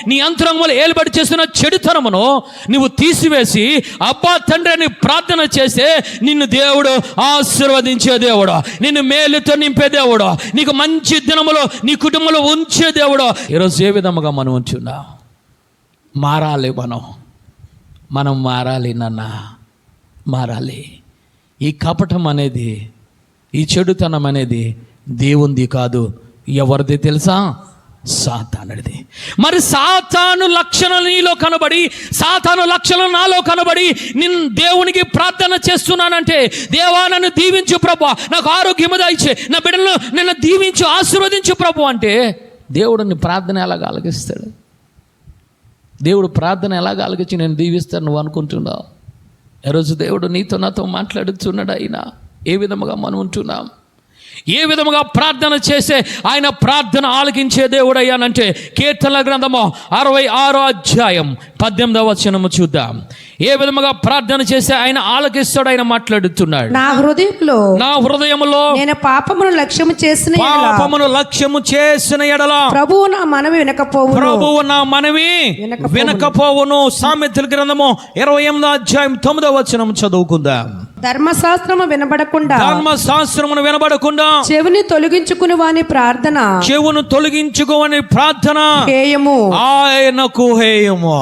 నీ అంతరంగంలో ఏలుబడి చేస్తున్న చెడుతనమును నువ్వు తీసివేసి అబ్బా తండ్రి అని ప్రార్థన చేస్తే నిన్ను దేవుడు ఆశీర్వదించే దేవుడు, నిన్ను మేలుతో నింపే దేవుడు, నీకు మంచి దినములో నీ కుటుంబంలో ఉంచే దేవుడు. ఈరోజు ఏ విధముగా మనం ఉంచున్నా? మారాలి, మనం మారాలి నాన్న, మారాలి. ఈ కపటం అనేది, ఈ చెడుతనం అనేది దేవుంది కాదు, ఎవరిది తెలుసా? సాతానుడిది. మరి సాతాను లక్షణాలు నీలో కనబడి, సాతాను లక్షణాలు నాలో కనబడి నేను దేవునికి ప్రార్థన చేస్తున్నానంటే, దేవా నన్ను దీవించు ప్రభు, నాకు ఆరోగ్యము దయచే, నా బిడ్డలను నన్ను దీవించు, ఆశీర్వదించు ప్రభు అంటే దేవుడిని ప్రార్థన ఎలాగ ఆలకిస్తాడు? దేవుడు ప్రార్థన ఎలాగ ఆలకించి నేను దీవిస్తాను నువ్వు అనుకుంటున్నావు? ఈరోజు దేవుడు నీతో నాతో మాట్లాడుతున్నాడు. అయినా ఏ విధముగా మనం ఉంటున్నాం? ఏ విధముగా ప్రార్థన చేస్తే ఆయన ప్రార్థన ఆలకించే దేవుడు అయ్యానంటే కీర్తనల గ్రంథము 66 అధ్యాయం 18వ వచనము చూద్దాం. ఏ విధముగా ప్రార్థన చేస్తే ఆయన ఆలకిస్తాడు, ఆయన మాట్లాడుతున్నాడు. నా హృదయంలో నేను పాపమును లక్ష్యము చేసిన ఎడల ప్రభువు నా మనవి వినకపోవును. సామెతల గ్రంథము 28వ అధ్యాయం 9వ వచనం చదువుకుందాం. ధర్మశాస్త్రము వినబడకుండా చెవిని తొలగించుకుని ప్రార్థన హేయము, ఆయనకు హేయము.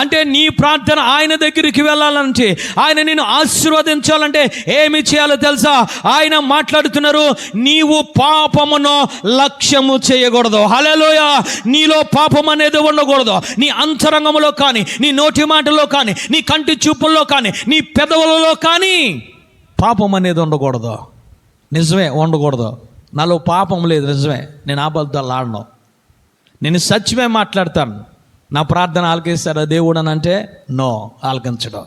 అంటే నీ ప్రార్థన ఆయన దగ్గరికి వెళ్ళాలంటే, ఆయన నిన్ను ఆశీర్వదించాలంటే ఏమి చేయాలో తెలుసా? ఆయన మాట్లాడుతున్నారు, నీవు పాపమును లక్ష్యము చేయకూడదు. హల్లెలూయా. నీలో పాపం అనేది ఉండకూడదు. నీ అంతరంగంలో కానీ, నీ నోటి మాటలో కానీ, నీ కంటి చూపుల్లో కానీ, నీ పెదవులలో కానీ పాపం అనేది ఉండకూడదు. నిజమే, ఉండకూడదు. నాలో పాపం లేదు, నిజమే. నేను అబద్ధాలు ఆడను, నేను సత్యమే మాట్లాడతాను. నా ప్రార్థన ఆలకిస్తారా దేవుడు అని అంటే నో, ఆలకించడం.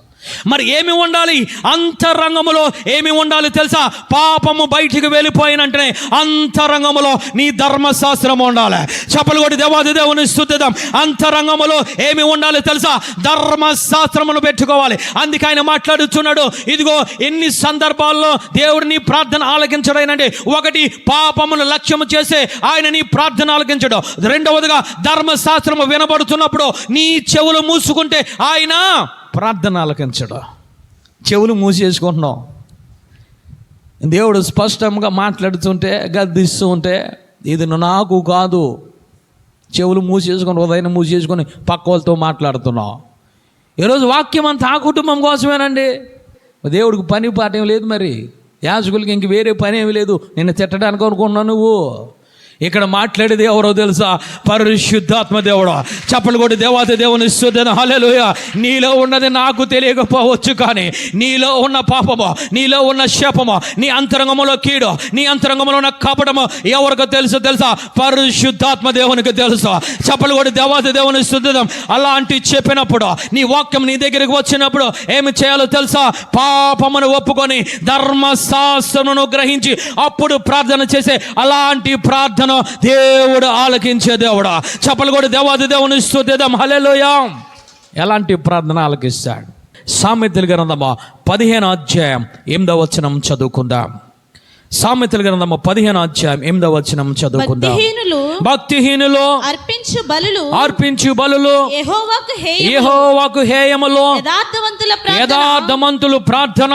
మరి ఏమి ఉండాలి? అంతరంగములో ఏమి ఉండాలి తెలుసా? పాపము బయటికి వెళ్ళిపోయినంటనే అంతరంగములో నీ ధర్మశాస్త్రం ఉండాలి. చప్పలు కొట్టి దేవాది దేవుని స్తుతిద్దాం. అంతరంగములో ఏమి ఉండాలి తెలుసా? ధర్మశాస్త్రమును పెట్టుకోవాలి. అందుకే ఆయన మాట్లాడుతున్నాడు, ఇదిగో ఎన్ని సందర్భాల్లో దేవుడు నీ ప్రార్థన ఆలకించడైనంటే, ఒకటి పాపమును లక్ష్యము చేసే ఆయన నీ ప్రార్థన ఆలకించడం. రెండవదిగా ధర్మశాస్త్రము వినబడుతున్నప్పుడు నీ చెవులు మూసుకుంటే ఆయన ప్రార్థన ఆలకించడం. చెవులు మూసేసుకుంటున్నాం, దేవుడు స్పష్టంగా మాట్లాడుతుంటే గద్దిస్తూ ఉంటే ఇది నాకు కాదు, చెవులు మూసేసుకొని ఉదయం మూసేసుకొని పక్క వాళ్ళతో మాట్లాడుతున్నాం. ఈరోజు వాక్యం అంతా ఆ కుటుంబం కోసమేనండి. దేవుడికి పని పాట ఏం లేదు, మరి యాజకులకి ఇంక వేరే పని ఏమి లేదు. నిన్ను తిట్టడానికి అనుకున్నావు నువ్వు. ఇక్కడ మాట్లాడేది ఎవరో తెలుసా? పరిశుద్ధాత్మ దేవుడు. చప్పలు కొట్టి దేవాది దేవుని స్తుతిద్దాం. హల్లెలూయా. నీలో ఉన్నది నాకు తెలియకపోవచ్చు, కానీ నీలో ఉన్న పాపము, నీలో ఉన్న శాపము, నీ అంతరంగంలో కీడు, నీ అంతరంగంలో ఉన్న కపటము ఎవరికి తెలుసా? పరిశుద్ధాత్మ దేవునికి తెలుసు. చప్పలు కొట్టి దేవాది దేవుని స్తుతిద్దాం. అలాంటి చెప్పినప్పుడు, నీ వాక్యం నీ దగ్గరికి వచ్చినప్పుడు ఏమి చేయాలో తెలుసా? పాపమును ఒప్పుకొని ధర్మశాస్త్రమును గ్రహించి అప్పుడు ప్రార్థన చేసే అలాంటి ప్రార్థన దేవుడు ఆలకించే దేవుడా. చప్పలు కూడా దేవాది దేవుని స్తుతిద్దాం. హల్లెలూయా. ఎలాంటి ప్రార్థన ఆలకిస్తాడు? సామెతల గ్రంథము 15వ అధ్యాయం 8వ వచనం చదువుకుందాం. సామెతల గ్రంథము 15వ అధ్యాయం 8వ వచనం చదువుకుందాం. భక్తిహీనులు అర్పించు బలులు యెహోవాకు హేయములు, యథార్థవంతుల ప్రార్థన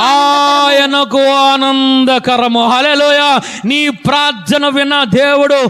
ఆయనకు ఆనందకరము. హల్లెలూయా. నీ ప్రార్థన విన్న దేవుడు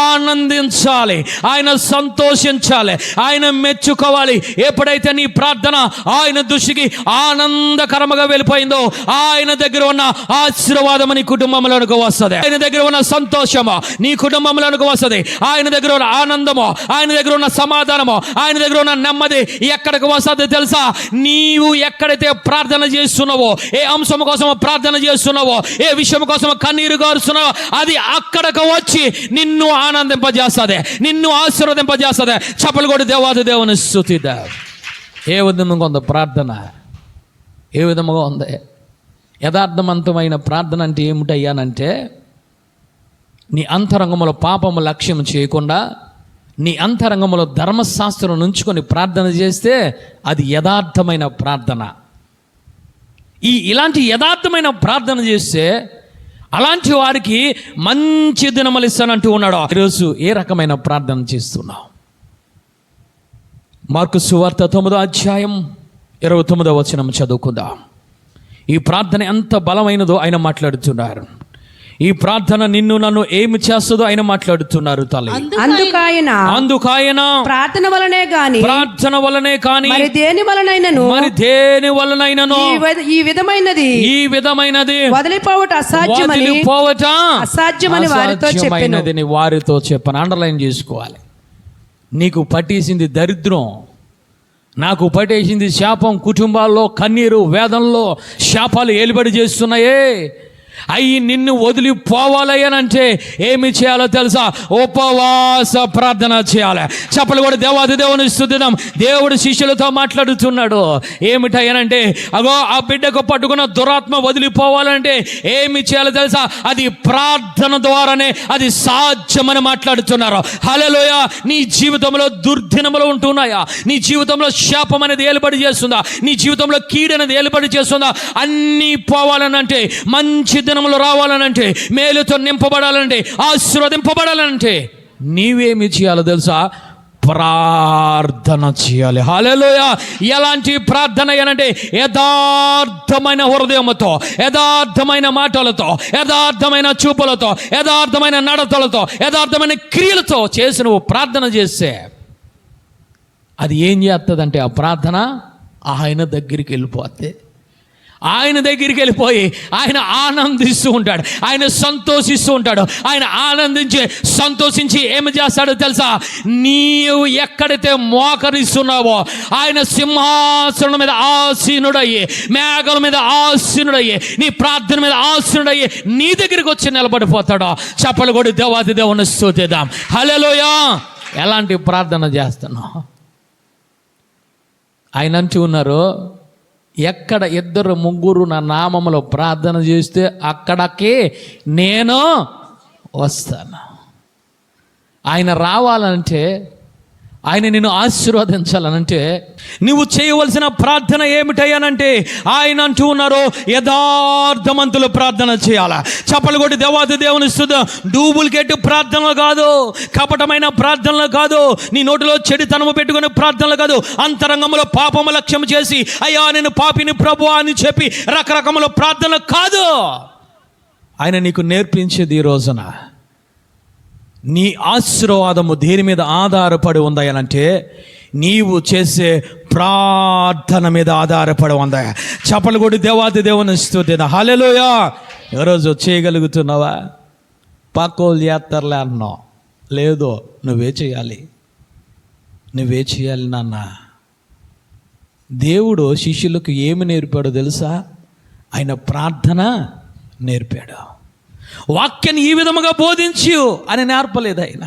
ఆనందించాలి, ఆయన సంతోషించాలి, ఆయన మెచ్చుకోవాలి. ఎప్పుడైతే నీ ప్రార్థన ఆయన దృష్టికి ఆనందకరముగా వెళ్ళిపోయిందో, ఆయన దగ్గర ఉన్న ఆశీర్వాదం నీ కుటుంబంలోనికి వస్తుంది. ఆయన దగ్గర ఉన్న సంతోషము నీ కుటుంబంలోనికి వస్తుంది. ఆయన దగ్గర ఉన్న ఆనందము, ఆయన దగ్గర ఉన్న సమాధానము, ఆయన దగ్గర ఉన్న నెమ్మది ఎక్కడికి వస్తుంది తెలుసా? నీవు ఎక్కడైతే ప్రార్థన చేస్తున్నావో, ఏ అంశం కోసం ప్రార్థన చేస్తున్నావో, ఏ విషయం కోసం కన్నీరు గారుస్తున్నావో, అది అక్కడికి వచ్చి నిన్ను ఆనందింపజేస్తుంది, నిన్ను ఆశీర్వదింపజేస్తుంది. చప్పలు కొట్టి దేవాది దేవుని స్తుతిద్దాం. ఏ విధంగా ఉంది ప్రార్థన? ఏ విధముగా ఉంది? యథార్థవంతమైన ప్రార్థన అంటే ఏమిటయ్యానంటే, నీ అంతరంగంలో పాపము లక్ష్యం చేయకుండా నీ అంతరంగంలో ధర్మశాస్త్రం నుంచుకొని ప్రార్థన చేస్తే అది యథార్థమైన ప్రార్థన. ఇలాంటి యథార్థమైన ప్రార్థన చేస్తే అలాంటి వారికి మంచి దినములు ఇస్తానంటూ ఉన్నాడు. ఈరోజు ఏ రకమైన ప్రార్థన చేస్తున్నావు? మార్కు సువార్త 9వ అధ్యాయం 29వ వచనం చదువుకుందాం. ఈ ప్రార్థన ఎంత బలమైనదో ఆయన మాట్లాడుతున్నారు. ఈ ప్రార్థన నిన్ను నన్ను ఏమి చేస్తుందో ఆయన మాట్లాడుతున్నారు. తల్లి, అందుకాయన ప్రార్థన వలనే గాని మరి దేని వలనైనను ఈ విధమైనది వదిలిపోవట అసాధ్యమని వారితో చెప్పను. అండర్లైన్ చేసుకోవాలి. నీకు పట్టేసింది దరిద్రం, నాకు పట్టేసింది శాపం, కుటుంబాల్లో కన్నీరు వేదనలో శాపాలు ఏలుబడి చేస్తున్నాయే, అయ్యి నిన్ను వదిలిపోవాలయ్యానంటే ఏమి చేయాలో తెలుసా? ఉపవాస ప్రార్థన చేయాలి. చెప్పలు కూడా దేవాది దేవుని స్తుతిద్దాం. దేవుడు శిష్యులతో మాట్లాడుతున్నాడు. ఏమిటయ్యానంటే, అగో ఆ బిడ్డకు పట్టుకున్న దురాత్మ వదిలిపోవాలంటే ఏమి చేయాలో తెలుసా? అది ప్రార్థన ద్వారానే అది సాధ్యమని మాట్లాడుతున్నారు. హల్లెలూయా. నీ జీవితంలో దుర్దినములు ఉంటున్నాయా? నీ జీవితంలో శాపం అనేది ఏలుబడి చేస్తుందా? నీ జీవితంలో కీడు అనేది ఏలుబడి చేస్తుందా? అన్నీ పోవాలనంటే, మంచి దినములు రావాలనంటే, మేలుతో నింపబడాలంటే, ఆశీర్వదింపబడాలంటే నీవేమి చేయాలో తెలుసా? ప్రార్థన చేయాలి. హల్లెలూయా. ఎలాంటి ప్రార్థన అనంటే, యథార్థమైన హృదయముతో, యథార్థమైన మాటలతో, యథార్థమైన చూపులతో, యథార్థమైన నడతలతో, యథార్థమైన క్రియలతో చేసి నువ్వు ప్రార్థన చేస్తే అది ఏం చేస్తుందంటే, ఆ ప్రార్థన ఆయన దగ్గరికి వెళ్ళిపోతే, ఆయన దగ్గరికి వెళ్ళిపోయి ఆయన ఆనందిస్తూ ఉంటాడు, ఆయన సంతోషిస్తూ ఉంటాడు. ఆయన సంతోషించి ఏమి చేస్తాడో తెలుసా? నీవు ఎక్కడైతే మోకరిస్తున్నావో ఆయన సింహాసనం మీద ఆసీనుడయ్యి, మేఘల మీద ఆసీనుడయ్యి, నీ ప్రార్థన మీద ఆసీనుడయ్యి నీ దగ్గరికి వచ్చి నిలబడిపోతాడో. చప్పలు కొడి దేవాది దేవుని స్తుతిద్దాం. హల్లెలూయా. ఎలాంటి ప్రార్థన చేస్తున్నావు? ఆయన అంటూ ఉన్నారు, ఎక్కడ 2-3 నా నామములో ప్రార్థన చేస్తే అక్కడికే నేను వస్తాను. ఆయన రావాలంటే, ఆయన నిన్ను ఆశీర్వదించాలనంటే నువ్వు చేయవలసిన ప్రార్థన ఏమిటయ్యానంటే, ఆయన అంటూ ఉన్నారు, యథార్థమంతులు ప్రార్థన చేయాలా. చప్పలు కొట్టి దేవాది దేవుని స్తుతిద్దాం. డూప్లికేట్ ప్రార్థనలు కాదు, కపటమైన ప్రార్థనలు కాదు, నీ నోటిలో చెడుతనము పెట్టుకునే ప్రార్థనలు కాదు, అంతరంగంలో పాపము లక్ష్యం చేసి అయ్యా నేను పాపిని ప్రభువా అని చెప్పి రకరకముల ప్రార్థనలు కాదు. ఆయన నీకు నేర్పించేది ఈ రోజున నీ ఆశీర్వాదము దేని మీద ఆధారపడి ఉందనంటే, నీవు చేసే ప్రార్థన మీద ఆధారపడి ఉందా. చప్పలు కొడి దేవాది దేవుని స్తుతిద్దాం. హల్లెలూయా. ఈరోజు చేయగలుగుతున్నావా? పక్కోళ్ళు చేస్తారులే అన్నావు. లేదు, నువ్వే చేయాలి. నువ్వే చేయాలి నాన్న. దేవుడు శిష్యులకు ఏమి నేర్పాడో తెలుసా? ఆయన ప్రార్థన నేర్పాడు. వాక్యాన్ని ఈ విధముగా బోధించు అని నేర్పలేదు ఆయన.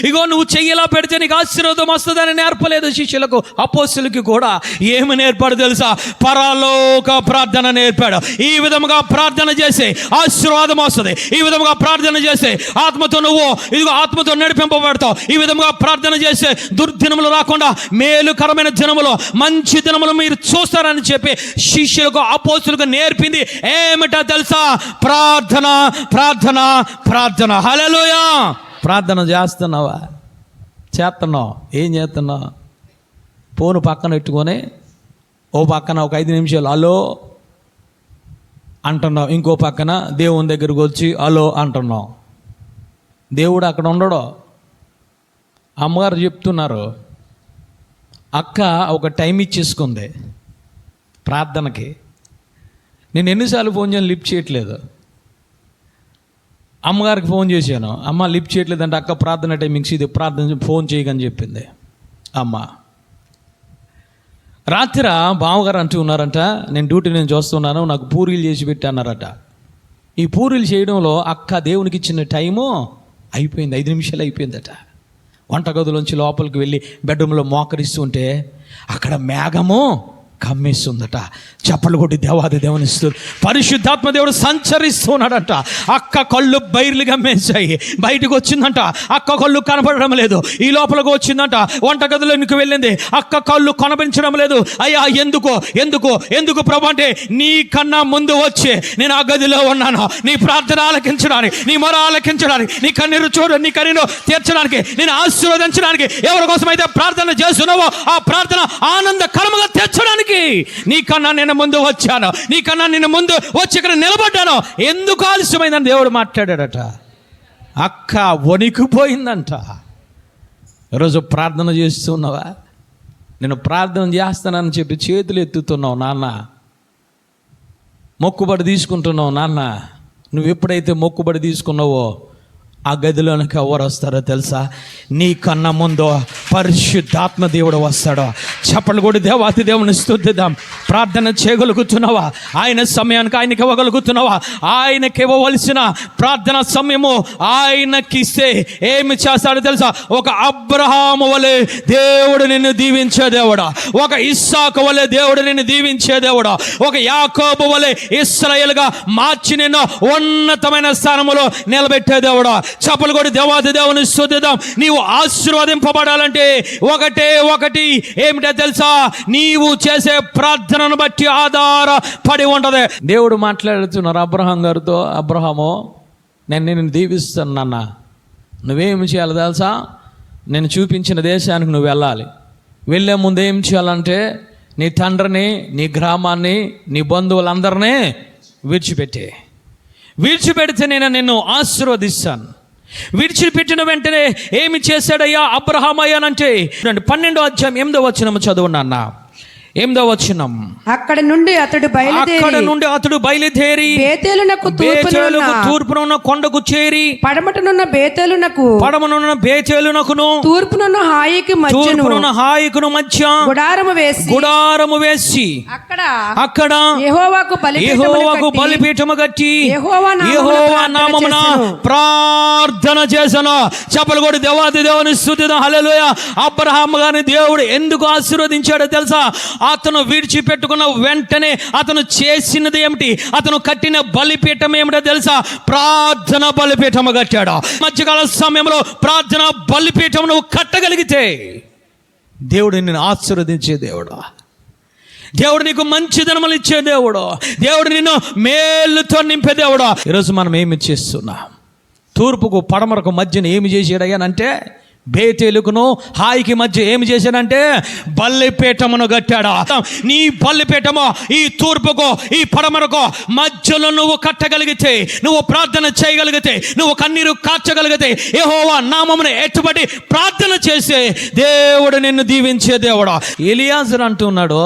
ఇగో నువ్వు చెయ్యిలా పెడితే నీకు ఆశీర్వాదం వస్తుందని నేర్పలేదు శిష్యులకు, అపోస్తులకి కూడా. ఏమి నేర్పాడు తెలుసా? పరలోక ప్రార్థన నేర్పాడు. ఈ విధముగా ప్రార్థన చేసే ఆశీర్వాదం వస్తుంది. ఈ విధముగా ప్రార్థన చేసే ఆత్మతో నువ్వు ఇదిగో ఆత్మతో నడిపింపబడతావు. ఈ విధముగా ప్రార్థన చేసే దుర్దినములు రాకుండా మేలుకరమైన దినములు, మంచి దినములు మీరు చూస్తారని చెప్పి శిష్యులకు అపోస్తులకు నేర్పింది ఏమిటో తెలుసా? ప్రార్థన, ప్రార్థన, ప్రార్థన. హల్లెలూయా. ప్రార్థన చేస్తున్నావా? చేస్తున్నావు. ఏం చేస్తున్నావు? ఫోను పక్కన పెట్టుకొని ఓ పక్కన ఒక 5 నిమిషాలు హలో అంటున్నావు, ఇంకో పక్కన దేవుని దగ్గరకు వచ్చి హలో అంటున్నావు. దేవుడు అక్కడ ఉండడు. అమ్మగారు చెప్తున్నారు, అక్క ఒక టైం ఇచ్చేసుకుంది ప్రార్థనకి. నేను ఎన్నిసార్లు ఫోన్ చేయని లిఫ్ట్ చేయట్లేదు. అమ్మగారికి ఫోన్ చేశాను, అమ్మ లిఫ్ట్ చేయట్లేదంటే అక్క ప్రార్థన టైమింగ్స్ ఇది, ప్రార్థన ఫోన్ చేయకని చెప్పింది అమ్మ. రాత్రి బావగారు అంటూ ఉన్నారంట, నేను నేను చూస్తున్నాను, నాకు పూరీలు చేసి పెట్టి అన్నారట. ఈ పూరీలు చేయడంలో అక్క దేవునికి ఇచ్చిన టైము అయిపోయింది, 5 నిమిషాలు అయిపోయిందట. వంటగదిలోంచి లోపలికి వెళ్ళి బెడ్రూమ్లో మోకరిస్తూ ఉంటే అక్కడ మేఘము కమ్మేస్తుందట. చప్పలు కొట్టి దేవాది దేవుని స్తుతి. పరిశుద్ధాత్మ దేవుడు సంచరిస్తున్నాడట. అక్క కళ్ళు బైర్లు గమ్మేశాయి. బయటకు వచ్చిందంట, అక్క కళ్ళు కనపడడం లేదు. ఈ లోపలికి వచ్చిందంట, వంటగదిలోనికి వెళ్ళింది, అక్క కళ్ళు కనిపించడం లేదు. అయ్యా ఎందుకు ఎందుకు ఎందుకు ప్రభు అంటే, నీ కన్నా ముందు వచ్చి నేను ఆ గదిలో ఉన్నాను. నీ ప్రార్థన ఆలకించడానికి, నీ మొర ఆలకించడానికి, నీ కన్నీరు నీ కన్నీరు తీర్చడానికి, నేను ఆశీర్వదించడానికి, ఎవరి కోసమైతే ప్రార్థన చేస్తున్నావో ఆ ప్రార్థన ఆనందకరముగా తీర్చడానికి నీకన్నా నేను ముందు వచ్చాను, నీకన్నా నేను ముందు వచ్చి ఇక్కడ నిలబడ్డాను. ఎందుకు ఆలస్యమైందని దేవుడు మాట్లాడాడట. అక్క వణికిపోయిందంట. ఈరోజు ప్రార్థన చేస్తున్నావా? నేను ప్రార్థన చేస్తానని చెప్పి చేతులు ఎత్తుతున్నావు నాన్న, మొక్కుబడి తీసుకుంటున్నావు నాన్న. నువ్వు ఎప్పుడైతే మొక్కుబడి తీసుకున్నావో ఆ గదిలోనికి ఎవరు వస్తారో తెలుసా? నీ కన్నా ముందు పరిశుద్ధాత్మ దేవుడు వస్తాడో. చప్పలు కూడా దేవాతి దేవుని స్తుతిద్దాం. ప్రార్థన చేయగలుగుతున్నావా? ఆయన సమయానికి ఆయనకి ఇవ్వగలుగుతున్నావా? ఆయనకి ఇవ్వవలసిన ప్రార్థన సమయము ఆయనకి ఇస్తే ఏమి చేస్తాడో తెలుసా? ఒక అబ్రహాము వలె దేవుడు నిన్ను దీవించే దేవుడా, ఒక ఇస్సాకు వలె దేవుడు నిన్ను దీవించే దేవుడా, ఒక యాకోబు వలె ఇశ్రాయేలుగా మార్చి నిన్ను ఉన్నతమైన స్థానములో నిలబెట్టే దేవుడా. చప్పలు కూడా దేవాది దేవుని స్తుతిద్దాం. నీవు ఆశీర్వదింపబడాలంటే ఒకటి ఏమిటో తెలుసా? నీవు చేసే ప్రార్థనను బట్టి ఆధారపడి ఉంటది. దేవుడు మాట్లాడుతున్నారు అబ్రహాం గారితో, అబ్రహాము నేను నిన్ను దీవిస్తాను నాన్న, నువ్వేమి చేయాలి తెలుసా? నేను చూపించిన దేశానికి నువ్వు వెళ్ళాలి. వెళ్ళే ముందు ఏం చేయాలంటే నీ తండ్రిని, నీ గ్రామాన్ని, నీ బంధువులందరినీ విడిచిపెడితే నేను నిన్ను ఆశీర్వదిస్తాను. విడిచిపెట్టిన వెంటనే ఏమి చేశాడయ్యా అబ్రహాం అయ్యానంటే 12వ అధ్యాయం 8వ వచనం చదువునన్నా. 8వ వచనం. అక్కడ నుండి అతడు బయలుదేరి బేతేలునకు తూర్పున ఉన్న కొండకు చేరి పడమటనున్న బేతేలునకును తూర్పునున్న హాయికును మధ్య గుడారము వేసి అక్కడ యెహోవాకు బలిపీఠము కట్టి యెహోవా నామమున ప్రార్థన చేసెను. చప్పలు కొట్టి దేవాది దేవుని స్తుతిద్దాం. హల్లెలూయా. అబ్రహాం గారిని దేవుడు ఎందుకు ఆశీర్వదించాడో తెలుసా? అతను విడిచిపెట్టుకున్న వెంటనే అతను చేసినది ఏమిటి? అతను కట్టిన బలిపీఠం ఏమిటో తెలుసా? ప్రార్థన బలిపీఠము కట్టాడు. మధ్యకాల సమయంలో ప్రార్థన బలిపీఠం నువ్వు కట్టగలిగితే దేవుడు నిన్ను ఆశీర్వదించే దేవుడు, దేవుడు నీకు మంచి ధనములు ఇచ్చే దేవుడు, దేవుడు నిన్ను మేలుతో నింపే దేవుడు. ఈరోజు మనం ఏమి చేస్తున్నాం? తూర్పుకు పడమరకు మధ్యన ఏమి చేసాడయ్యానంటే బేతేలుకును హాయికి మధ్య ఏమి చేశాడంటే బలిపీఠమును కట్టాడా. నీ బలిపీఠము ఈ తూర్పుకో ఈ పడమరకో మధ్యలో నువ్వు కట్టగలిగితే, నువ్వు ప్రార్థన చేయగలిగితే, నువ్వు కన్నీరు కార్చగలిగితే, యెహోవా నామమును ఎత్తుబడి ప్రార్థన చేసే దేవుడు నిన్ను దీవించే దేవుడు. ఎలియాజరు అంటున్నాడు,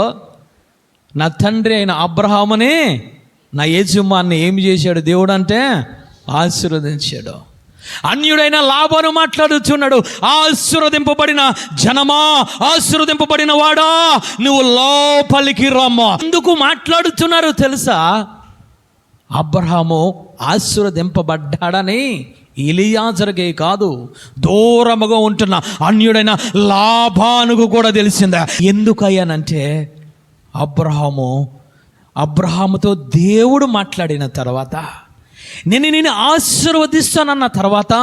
నా తండ్రి అయిన అబ్రహాముని, నా యజమాన్ని ఏమి చేశాడు దేవుడు అంటే ఆశీర్వదించాడు. అన్యుడైన లాబాను మాట్లాడుతున్నాడు, ఆశీర్వదింపబడిన జనమా, ఆశీర్వదింపబడిన వాడా, నువ్వు లోపలికి రమ్మా. ఎందుకు మాట్లాడుతున్నారు తెలుసా? అబ్రహాము ఆశీర్వదింపబడ్డాడని ఎలియాజరుకే కాదు, దూరముగా ఉంటున్న అన్యుడైన లాబానుకు కూడా తెలిసిందా. ఎందుకయ్యానంటే అబ్రహాముతో దేవుడు మాట్లాడిన తర్వాత, నేను ఆశీర్వదిస్తానన్న తర్వాత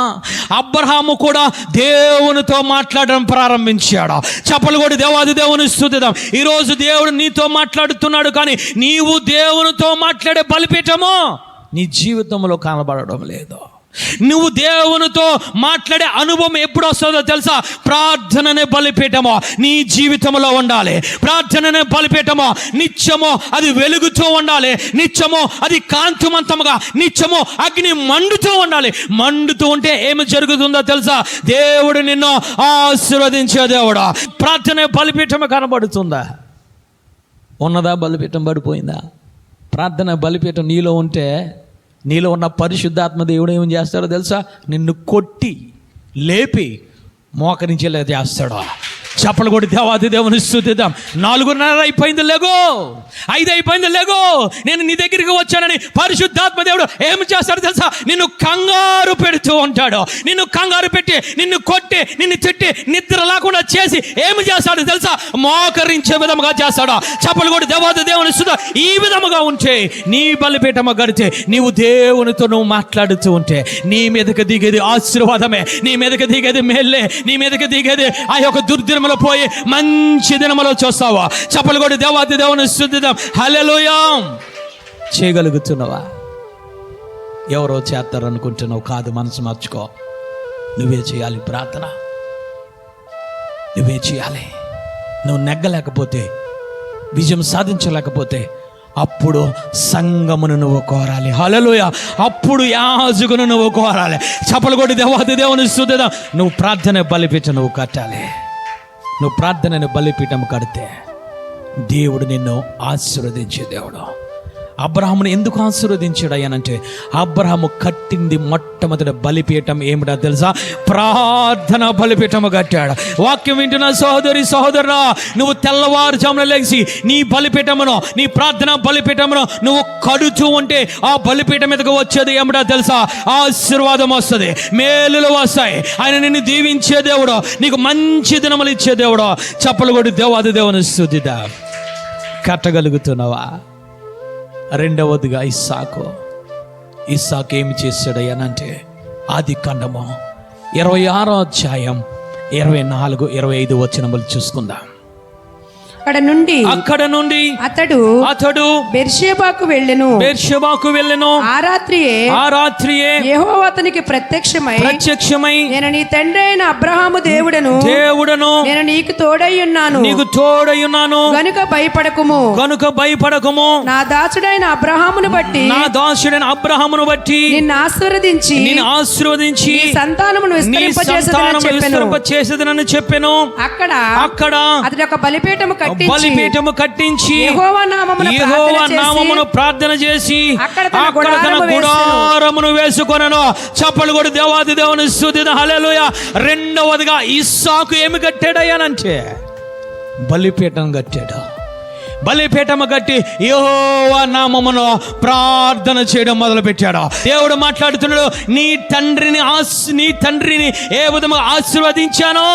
అబ్రహాము కూడా దేవునితో మాట్లాడడం ప్రారంభించాడు. చప్పలు కొట్టి దేవాది దేవుని స్తుతిద్దాం. ఈరోజు దేవుడు నీతో మాట్లాడుతున్నాడు, కానీ నీవు దేవునితో మాట్లాడే బలిపీఠము నీ జీవితంలో కనబడడం లేదు. నువ్వు దేవునితో మాట్లాడే అనుభవం ఎప్పుడు వస్తుందో తెలుసా? ప్రార్థననే బలిపీఠమో నీ జీవితంలో ఉండాలి. ప్రార్థననే బలిపీఠమో నిత్యమో అది వెలుగుతూ ఉండాలి, నిత్యమో అది కాంతివంతముగా, నిత్యమో అగ్ని మండుతూ ఉండాలి. మండుతూ ఉంటే ఏమి జరుగుతుందో తెలుసా? దేవుడు నిన్ను ఆశీర్వదించే దేవుడు. ప్రార్థన బలిపీఠం కనబడుతుందా? ఉన్నదా? బలిపీఠం పడిపోయిందా? ప్రార్థన బలిపీఠం నీలో ఉంటే, నీలో ఉన్న పరిశుద్ధాత్మ దేవుడు ఏం చేస్తాడో తెలుసా? నిన్ను కొట్టి లేపి మోకరించేలా చేస్తాడు. చప్పలు కొట్టి దేవాది దేవుని స్తుతిద్దాం. 4:30 అయిపోయింది, లేగో. 5 అయిపోయింది, లేగో. నేను నీ దగ్గరికి వచ్చానని పరిశుద్ధాత్మ దేవుడు ఏమి చేస్తాడు తెలుసా? నిన్ను కంగారు పెడుతూ ఉంటాడు. నిన్ను కంగారు పెట్టి, నిన్ను కొట్టి, నిన్ను తిట్టి, నిద్ర లేకుండా చేసి ఏమి చేస్తాడు తెలుసా? మోకరించే విధముగా చేస్తాడు. చప్పలు కొట్టి దేవాది దేవుని స్తుతిద్దాం. ఈ విధముగా ఉంటే నీ బలిపీఠము గడితే, నీవు దేవునితో నువ్వు మాట్లాడుతూ ఉంటే నీ మీదకి దిగేది ఆశీర్వాదమే, నీ మీదకి దిగేది మేలే, నీ మీదకి దిగేది ఆ యొక్క దుర్దినములో పోయి మంచి దినములో చూస్తావా? చప్పలు కొట్టి దేవాది దేవుని స్తుతిద్దాం. హల్లెలూయా. చేయగలుగుతున్నావా? ఎవరో చేస్తారనుకుంటున్నావు కాదు, మనసు మార్చుకో. నువ్వే చేయాలి ప్రార్థన, నువ్వే చేయాలి. నువ్వు నెగ్గలేకపోతే, విజయం సాధించలేకపోతే అప్పుడు సంఘమును నువ్వు కోరాలి. హల్లెలూయా. అప్పుడు యాజకును నువ్వు కోరాలి. చప్పలు కొట్టి దేవాది దేవుని స్తుతిద్దాం. నువ్వు ప్రార్థన బలిపీఠం నువ్వు కట్టాలి. నువ్వు ప్రార్థనను బలిపీఠం కడితే దేవుడు నిన్ను ఆశీర్వదించే దేవుడు. అబ్రహామును ఎందుకు ఆశీర్వదించాడు అయ్యానంటే, అబ్రహాము కట్టింది మొట్టమొదటి బలిపీఠం ఏమిటో తెలుసా? ప్రార్థన బలిపీఠము కట్టాడు. వాక్యం వింటున్న సహోదరి సహోదరుడా, నువ్వు తెల్లవారుజామున లేచి నీ బలిపీఠమును, నీ ప్రార్థన బలిపీఠమును నువ్వు కడుతూ ఉంటే ఆ బలిపీఠం మీదకు వచ్చేది ఏమిటో తెలుసా? ఆశీర్వాదం వస్తుంది, మేలులు వస్తాయి. ఆయన నిన్ను దీవించే దేవుడు, నీకు మంచి దినములు ఇచ్చే దేవుడు. చప్పలు కొడి దేవాది దేవుని స్తుతిద్దా. కట్టగలుగుతున్నావా? రెండవదిగా ఇస్సాకు ఏమి చేశాడయ్యానంటే, ఆది కాండము 26వ అధ్యాయం 24, 25 వచనములు చూసుకుందాం. అక్కడ నుండి అతడు బెర్షెబాకు వెళ్ళెను. ఆ రాత్రియే యెహోవా అతనికి ప్రత్యక్షమై నేను నీ తండ్రి అయిన అబ్రహాము దేవుడను నేను నీకు తోడై ఉన్నాను గనుక భయపడకుము. నా దాసుడైన అబ్రహామును బట్టి నిన్ను ఆశీర్వదించి నీ సంతానమును విస్తరింపచేసేదనని చెప్పెను. అక్కడ అతడు ఒక బలిపీఠము కట్టించి యెహోవా నామమును ప్రార్థన చేసి అక్కడ తన గుడారమును వేసుకొనెను. చప్పలు కొడి దేవాది దేవుని స్తుతిద్దాం. హల్లెలూయా. రెండవదిగా ఇస్సాకు ఏమి కట్టాడయ్యానంటే, బలిపీఠం కట్టాడు. బలిపీఠము కట్టి యెహోవా నామమును ప్రార్థన చేయడం మొదలు పెట్టాడు. దేవుడు మాట్లాడుతున్నాడు, నీ తండ్రిని ఏ విధముగా ఆశీర్వదించానో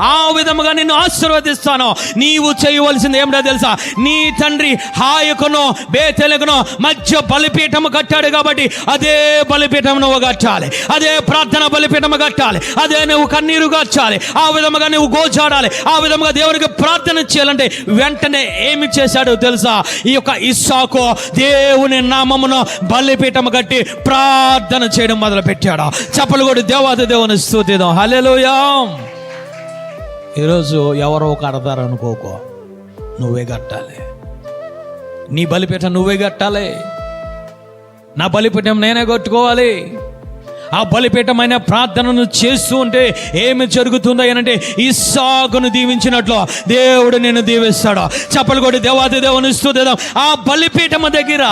ఆ విధముగా నిన్ను ఆశీర్వదిస్తాను. నీవు చేయవలసింది ఏమిటో తెలుసా? నీ తండ్రి హాయకును బేతెలకును మధ్య బలిపీఠము కట్టాడు కాబట్టి అదే బలిపీఠం నువ్వు కట్టాలి, అదే ప్రార్థన బలిపీఠము కట్టాలి, అదే నువ్వు కన్నీరు కట్టాలి, ఆ విధముగా నువ్వు గోచాడాలి, ఆ విధముగా దేవునికి ప్రార్థన చేయాలంటే వెంటనే ఏమి చేశాడు తెలుసా? ఈ యొక్క ఇస్సాకు దేవుని నామమును బలిపీఠము కట్టి ప్రార్థన చేయడం మొదలు పెట్టాడు. చప్పలు కొడి దేవాది దేవుని స్తుతిద్దాం. హల్లెలూయా. ఈరోజు ఎవరో కడతారు అనుకోకో, నువ్వే కట్టాలి. నీ బలిపీఠం నువ్వే కట్టాలి. నా బలిపీఠం నేనే కట్టుకోవాలి. ఆ బలిపీఠమైన ప్రార్థనను చేస్తూ ఉంటే ఏమి జరుగుతుందో అంటే, ఇస్సాకును దీవించినట్లు దేవుడు నిన్ను దీవిస్తాడు. చప్పలు కొడి దేవాది దేవుని స్తుతిద్దాం. ఆ బలిపీఠము దగ్గర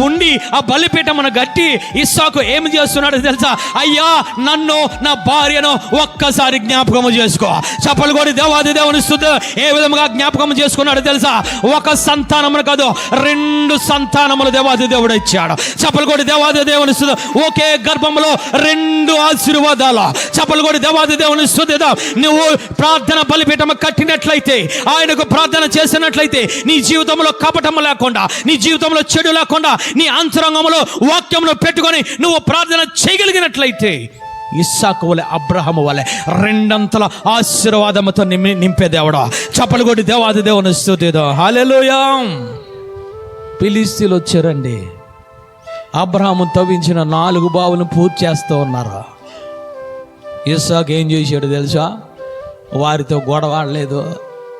ఉండి ఆ బలిపీఠమును గట్టి ఇస్సాకు ఏమి చేస్తున్నాడో తెలుసా? అయ్యా, నన్ను నా భార్యను ఒక్కసారి జ్ఞాపకము చేసుకో. చప్పలు కొడి దేవాది దేవుని స్తుతిద్దాం. ఏ విధముగా జ్ఞాపకం చేసుకున్నాడో తెలుసా? ఒక సంతానమును కాదు, 2 సంతానములు దేవాది దేవుడు ఇచ్చాడు. చప్పలు కొడి దేవాది దేవుని స్తుతిద్దాం. ఒకే గర్భములో 2 ఆశీర్వాదాలు. చప్పలు కొడి దేవాది దేవుని స్తుతిద్దాం. నువ్వు ప్రార్థన బలిపీఠము కట్టినట్లయితే, ఆయనకు ప్రార్థన చేసినట్లయితే, నీ జీవితంలో కపటము లేకుండా, నీ జీవితంలో చెడు లేకుండా, నీ అంతరంగంలో వాక్యమును పెట్టుకొని నువ్వు ప్రార్థన చేయగలిగినట్లయితే, ఇస్సాకు వలె అబ్రహాము వలె 2 ఆశీర్వాదముతో నింపే దేవుడా. చప్పలు కొడి దేవాది దేవుని స్తుతిద్దాం. హల్లెలూయా. ఫిలిష్తీయులు వచ్చారండి. అబ్రహాము తవ్వించిన 4 బావులను పూర్తి చేస్తూ ఉన్నారు. ఇస్సాకు ఏం చేశాడు తెలుసా? వారితో గొడవ ఆడలేదు,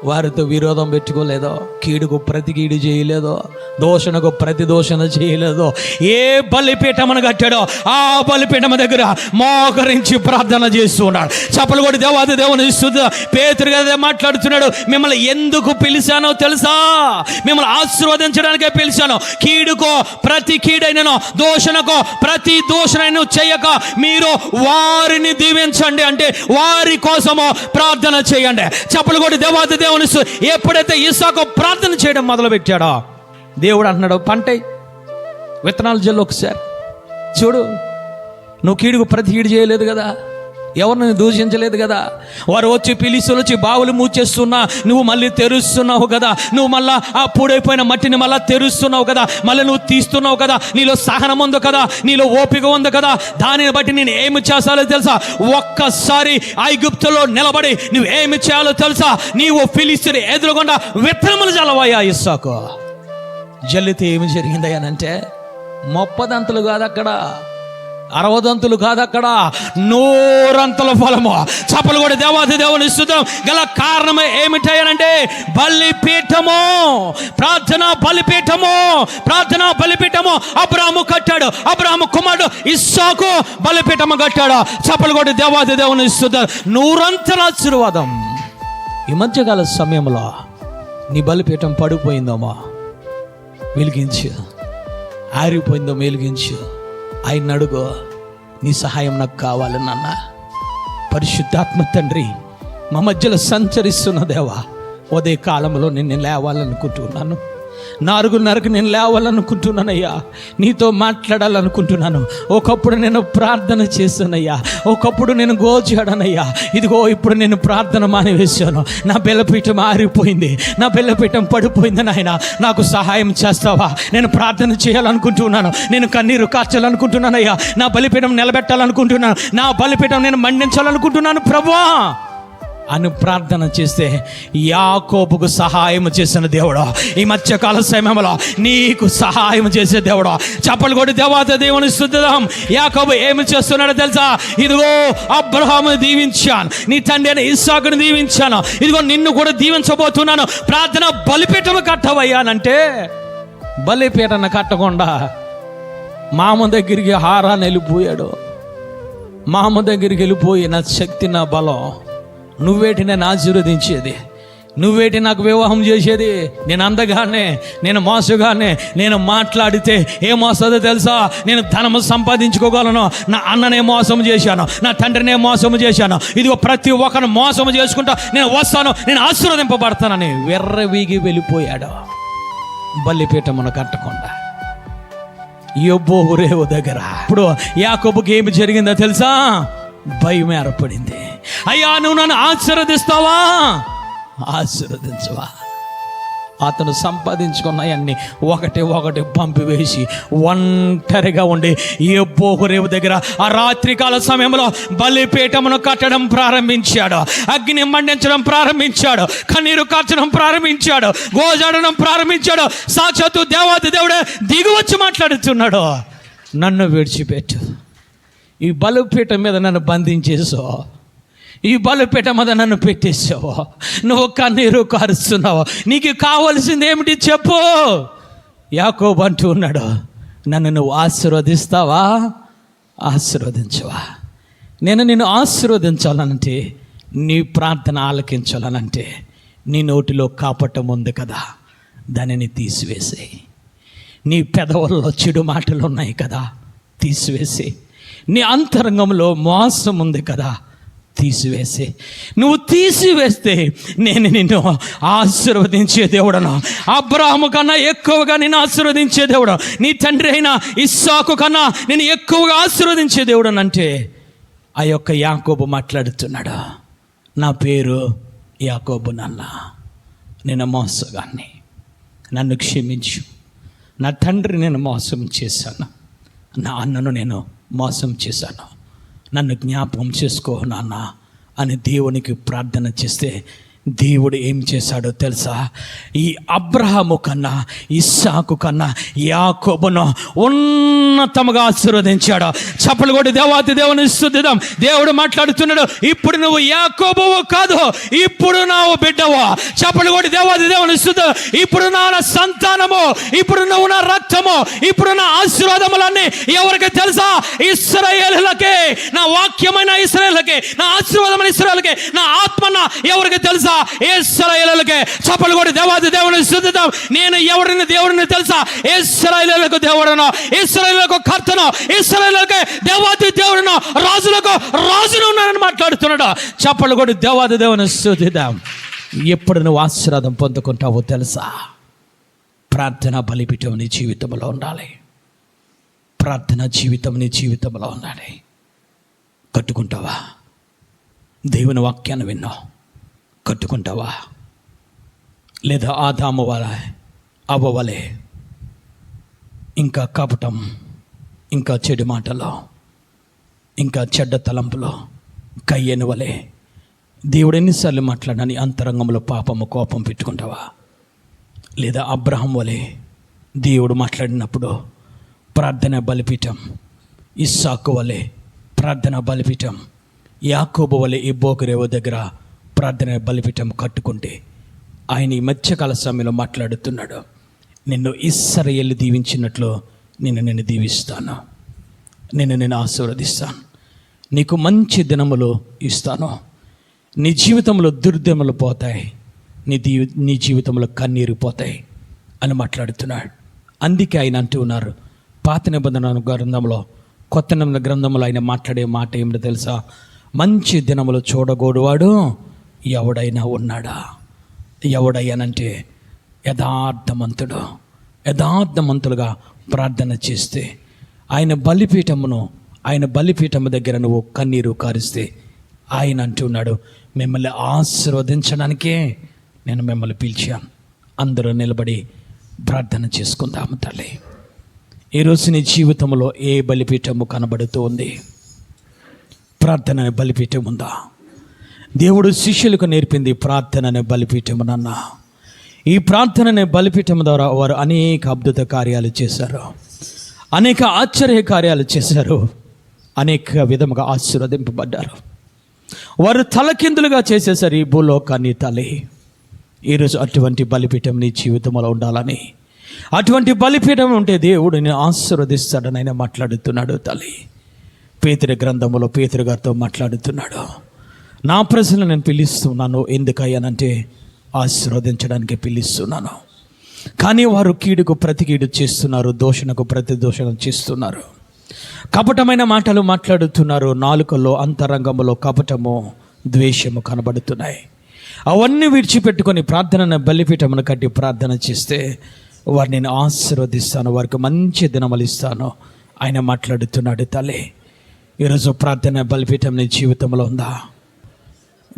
వారితో విరోధం పెట్టుకోలేదు, కీడుకు ప్రతి కీడు చేయలేదు, దోషణకు ప్రతి దోషణ చేయలేదు. ఏ బలిపీఠమును కట్టాడో ఆ బలిపీఠము దగ్గర మోకరించి ప్రార్థన చేస్తూ ఉన్నాడు. చప్పలు కొడి దేవాది దేవుని స్తుతిద్దాం. పేతురు గారు మాట్లాడుతున్నాడు, మిమ్మల్ని ఎందుకు పిలిచానో తెలుసా? మిమ్మల్ని ఆశీర్వదించడానికే పిలిచాను. కీడుకో ప్రతి కీడైనను, దోషణకో ప్రతి దోషణను చేయక మీరు వారిని దీవించండి, అంటే వారి కోసము ప్రార్థన చేయండి. చప్పలు కొడి దేవాది దేవుని ఎప్పుడైతే ఇస్సాకు ప్రార్థన చేయడం మొదలు పెట్టాడో, దేవుడు అంటున్నాడు, పంటై విత్తనాలు జల్లు ఒకసారి చూడు. నువ్వు కీడుకు ప్రతి కీడు చేయలేదు కదా, ఎవరిని దూషించలేదు కదా. వారు వచ్చి పిలిస్తులు వచ్చి బావులు మూచేస్తున్నా నువ్వు మళ్ళీ తెరుస్తున్నావు కదా, నువ్వు మళ్ళా ఆ పూడైపోయిన మట్టిని మళ్ళీ తెరుస్తున్నావు కదా, మళ్ళీ నువ్వు తీస్తున్నావు కదా, నీలో సహనం ఉంది కదా, నీలో ఓపిక ఉంది కదా. దానిని బట్టి నేను ఏమి చేస్తాలో తెలుసా? ఒక్కసారి ఐగుప్తులో నిలబడి నువ్వు ఏమి చేయాలో తెలుసా? నీవు ఫిలిష్తీయుని ఎదురుగుండా విత్తనములు జల్లవయ్యా. ఇస్సాకు జల్లితే ఏమి జరిగిందయ్యానంటే, 30 అంతలు కాదు అక్కడ, 60 అంతులు కాదు అక్కడ, 100 అంతల ఫలము. చప్పలు కూడా దేవాది దేవుని స్తుతిద్దాం. గల కారణం ఏమిటంటే బలిపీఠము, ప్రార్థన బలిపీఠము అబ్రాహాము కట్టాడు. అబ్రాహాము కుమారుడు ఇస్సాకు బలిపీఠము కట్టాడు. చప్పలు కూడా దేవాది దేవుని స్తుతిద్దాం. 100 అంతల ఆశీర్వాదం. ఈ మధ్యకాల సమయంలో నీ బలిపీఠం పడిపోయిందమ్మా, వెలిగించు. ఆరిపోయిందో వెలిగించు. ఆయన అడుగు, నీ సహాయం నాకు కావాలి నాన్న. పరిశుద్ధాత్మ తండ్రి, మా మధ్యలో సంచరిస్తున్న దేవా, ఉదయ కాలంలో నేను లేవాలనుకుంటున్నాను. 4:30కి నేను లేవాలనుకుంటున్నానయ్యా. నీతో మాట్లాడాలనుకుంటున్నాను. ఒకప్పుడు నేను ప్రార్థన చేశానయ్యా, ఒకప్పుడు నేను గోచాడానయ్యా. ఇదిగో ఇప్పుడు నేను ప్రార్థన మానివేశాను. నా బెల్లపీఠం ఆరిపోయింది, నా బెల్లపీఠం పడిపోయింది. నాయన నాకు సహాయం చేస్తావా? నేను ప్రార్థన చేయాలనుకుంటున్నాను, నేను కన్నీరు కార్చాలనుకుంటున్నానయ్యా. నా బలిపీఠం నిలబెట్టాలనుకుంటున్నాను, నా బలిపీఠం నేను మండించాలనుకుంటున్నాను ప్రభువా అని ప్రార్థన చేస్తే యాకోబుకు సహాయం చేసిన దేవుడు ఈ మధ్యకాల సమయంలో నీకు సహాయం చేసే దేవుడు. చప్పలు కొట్టి దేవత దేవుని స్తుతిద్దాం. యాకోబు ఏమి చేస్తున్నాడో తెలుసా? ఇదిగో అబ్రహామును దీవించాను, నీ తండ్రి అయిన ఇస్సాకును దీవించాను, ఇదిగో నిన్ను కూడా దీవించబోతున్నాను, ప్రార్థన బలిపీఠం కట్టవయ్యానంటే బలిపీఠను కట్టకుండా మామ దగ్గరికి హారాన్ని వెళ్ళిపోయాడు. మామ దగ్గరికి వెళ్ళిపోయి, నా శక్తి, నా బలం, నువ్వేటి నేను ఆశీర్వదించేది, నువ్వేటి నాకు వివాహం చేసేది, నేను అందగానే, నేను మోసగానే, నేను మాట్లాడితే ఏం మోస్తుందో తెలుసా? నేను ధనము సంపాదించుకోగలను. నా అన్ననే మోసం చేశాను, నా తండ్రినే మోసం చేశాను, ఇదిగో ప్రతి ఒక్కరిని మోసం చేసుకుంటా నేను వస్తాను, నేను ఆశీర్వదింపబడతానని వెర్రవీగి వెళ్ళిపోయాడు. బలిపీఠమును కట్టకుండా యెహోవా దగ్గర. ఇప్పుడు యాకోబుకి ఏమి జరిగిందో తెలుసా? భయం ఏర్పడింది. అయ్యా, నువ్వు నన్ను ఆశీర్వదిస్తావా? ఆశీర్వదించవా? అతను సంపాదించుకున్నాయన్నీ ఒకటి పంపివేసి ఒంటరిగా ఉండి యెహోవా దగ్గర ఆ రాత్రికాల సమయంలో బలిపీఠమును కట్టడం ప్రారంభించాడు, అగ్ని మండించడం ప్రారంభించాడు, కన్నీరు కార్చడం ప్రారంభించాడు, గోజాడడం ప్రారంభించాడు. సాక్షాత్తు దేవాది దేవుడే దిగువచ్చి మాట్లాడుతున్నాడు, నన్ను విడిచిపెట్టు, ఈ బలిపీఠం మీద నన్ను బంధించేసావు, ఈ బలిపీఠం మీద నన్ను పెట్టేసావు, నువ్వు కన్నీరు కారుస్తున్నావు, నీకు కావలసింది ఏమిటి చెప్పు? యాకోబు అంటూ ఉన్నాడు, నన్ను నువ్వు ఆశీర్వదిస్తావా? ఆశీర్వదించవా? నేను నిన్ను ఆశీర్వదించాలనంటే, నీ ప్రార్థన ఆలకించాలనంటే నీ నోటిలో కాపటం ఉంది కదా, దానిని తీసివేసి, నీ పెదవుల్లో చెడు మాటలు ఉన్నాయి కదా, తీసివేసి, నీ అంతరంగంలో మోసం ఉంది కదా, తీసివేసి, నువ్వు తీసివేస్తే నేను నిన్ను ఆశీర్వదించే దేవుడను. అబ్రాహాము కన్నా ఎక్కువగా నేను ఆశీర్వదించే దేవుడు, నీ తండ్రి అయిన ఇస్సాకు కన్నా నేను ఎక్కువగా ఆశీర్వదించే దేవుడు అంటే ఆ యొక్క యాకోబు మాట్లాడుతున్నాడు. నా పేరు యాకోబు నాన్న, నేను మోసగాన్ని, నన్ను క్షమించు. నా తండ్రి నేను మోసం చేశాను, నా అన్నను నేను మోసం చేశాను, నన్ను జ్ఞాపకం చేసుకో నాన్న అని దేవునికి ప్రార్థన చేస్తే దేవుడు ఏం చేశాడో తెలుసా? ఈ అబ్రహాము కన్నా ఇస్సాకు కన్నా యాకోబును ఉన్నతముగా ఆశీర్వదించాడు. చప్పలు కొట్టి దేవాతి దేవుని స్తుతిద్దాం. దేవుడు మాట్లాడుతున్నాడు, ఇప్పుడు నువ్వు యాకోబువు కాదు, ఇప్పుడు నువ్వు బిడ్డవు. చప్పలు కొట్టి దేవాతి దేవుని స్తుతిద్దాం. ఇప్పుడు నా సంతానము, ఇప్పుడు నువ్వు నా రక్తము, ఇప్పుడు నా ఆశీర్వాదములన్నీ ఎవరికి తెలుసా? ఇశ్రాయేలులకే, నా వాక్యమైన ఇశ్రాయేలులకే, నా ఆశీర్వాదమైన ఇశ్రాయేలులకే, నా ఆత్మన ఎవరికి తెలుసా? ఇశ్రాయేలులకే. చప్పలు కొట్టి దేవాది దేవుని స్తుతిద్దాం. నేను ఎవరిని దేవుడిని తెలుసా? ఇశ్రాయేలులకు దేవుడును, ఇశ్రాయేలులకు కర్తను, ఇశ్రాయేలులకు దేవాది దేవుడును, రాజులకు రాజును ఉన్నానని మాట్లాడుతున్నాడు. చప్పలు కొట్టి దేవాది దేవుని స్తుతిద్దాం. ఎప్పుడు నువ్వు ఆశీర్వాదం పొందుకుంటావో తెలుసా? ప్రార్థన బలిపీఠం నీ జీవితంలో ఉండాలి. ప్రార్థన జీవితం నీ జీవితంలో ఉండాలి. కట్టుకుంటావా? దేవుని వాక్యాన్ని విన్నావు, కట్టుకుంటావా? లేదా ఆదాము వలె అవ్వ వలె ఇంకా కపటం, ఇంకా చెడు మాటలో, ఇంకా చెడ్డ తలంపులో కయ్యను వలె దేవుడు ఎన్నిసార్లు మాట్లాడని అంతరంగంలో పాపము, కోపం పెట్టుకుంటావా? లేదా అబ్రహాం వలె దేవుడు మాట్లాడినప్పుడు ప్రార్థన బలిపీఠం, ఇస్సాకు వలె ప్రార్థన బలిపీఠం, యాకోబు వలె ఈ బోకరేవు దగ్గర ప్రార్థన బలిపీఠం కట్టుకుంటే ఆయన ఈ మధ్యకాల సమయంలో మాట్లాడుతున్నాడు, నిన్ను ఇశ్రాయేలు దీవించినట్లు నేను దీవిస్తాను, నేను ఆశీర్వదిస్తాను, నీకు మంచి దినములు ఇస్తాను, నీ జీవితంలో దుర్దినములు పోతాయి, నీ జీవితంలో కన్నీరు పోతాయి అని మాట్లాడుతున్నాడు. అందుకే ఆయన అంటూ ఉన్నారు, పాత నిబంధన గ్రంథంలో, కొత్త నిబంధన గ్రంథంలో ఆయన మాట్లాడే మాట ఏమిటో తెలుసా? మంచి దినములు చూడగోడువాడు ఎవడైనా ఉన్నాడా? ఎవడయ్యానంటే యథార్థమంతులుగా ప్రార్థన చేస్తే, ఆయన బలిపీఠము దగ్గర నువ్వు కన్నీరు కారిస్తే, ఆయన అంటున్నాడు, మిమ్మల్ని ఆశీర్వదించడానికే నేను మిమ్మల్ని పిలిచాను. అందరూ నిలబడి ప్రార్థన చేసుకుందాము. తల్లి, ఈరోజు నీ జీవితంలో ఏ బలిపీఠము కనబడుతూ ఉంది? ప్రార్థన అనే బలిపీఠం ఉందా? దేవుడు శిష్యులకు నేర్పింది ప్రార్థన అనే బలిపీఠమునన్నా. ఈ ప్రార్థన అనే బలిపీఠం ద్వారా వారు అనేక అద్భుత కార్యాలు చేశారు, అనేక ఆశ్చర్య కార్యాలు చేశారు, అనేక విధముగా ఆశీర్వదింపబడ్డారు. వారు తలకిందులుగా చేసేసారు ఈ భూలోకాన్ని. తల్లి, ఈరోజు అటువంటి బలిపీఠం నీ జీవితంలో ఉండాలని, అటువంటి బలిపీఠం ఉంటే దేవుడు నేను ఆశీర్వదిస్తాడని ఆయన మాట్లాడుతున్నాడు. తల్లి, పేతురు గ్రంథంలో పేతురు గారితో మాట్లాడుతున్నాడు. నా ప్రజలను నేను పిలుస్తున్నాను, ఎందుకయ్యానంటే ఆశీర్వదించడానికి పిలుస్తున్నాను. కానీ వారు కీడుకు ప్రతి కీడు చేస్తున్నారు, దూషణకు ప్రతి దూషణ చేస్తున్నారు, కపటమైన మాటలు మాట్లాడుతున్నారు. నాలుకల్లో అంతరంగంలో కపటము, ద్వేషము కనబడుతున్నాయి. అవన్నీ విడిచిపెట్టుకొని ప్రార్థన బలిపీఠమును కట్టి ప్రార్థన చేస్తే వారిని నేను ఆశీర్వదిస్తాను, వారికి మంచి దినములు ఇస్తాను ఆయన మాట్లాడుతున్నాడు. తల్లి, ఈరోజు ప్రార్థన బలిపీఠం నీ జీవితంలో ఉందా?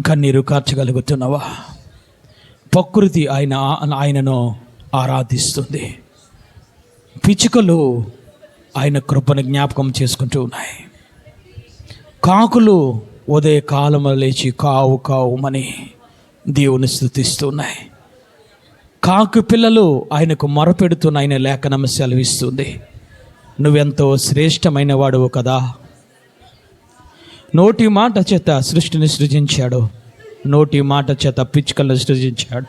కన్నీరు కార్చగలుగుతున్నావా? ప్రకృతి ఆయనను ఆరాధిస్తుంది. పిచ్చుకలు ఆయన కృపను జ్ఞాపకం చేసుకుంటూ ఉన్నాయి. కాకులు ఉదయ కాలంలో లేచి కావు కావుమని దేవుని స్తుతిస్తున్నాయి. కాకు పిల్లలు ఆయనకు మొరపెడుతున్న ఆయన లేఖనం సెలవిస్తుంది, నువ్వెంతో శ్రేష్టమైన వాడువు కదా. నోటి మాట చేత సృష్టిని సృజించాడు, నోటి మాట చేత పిచ్చుకలను సృజించాడు.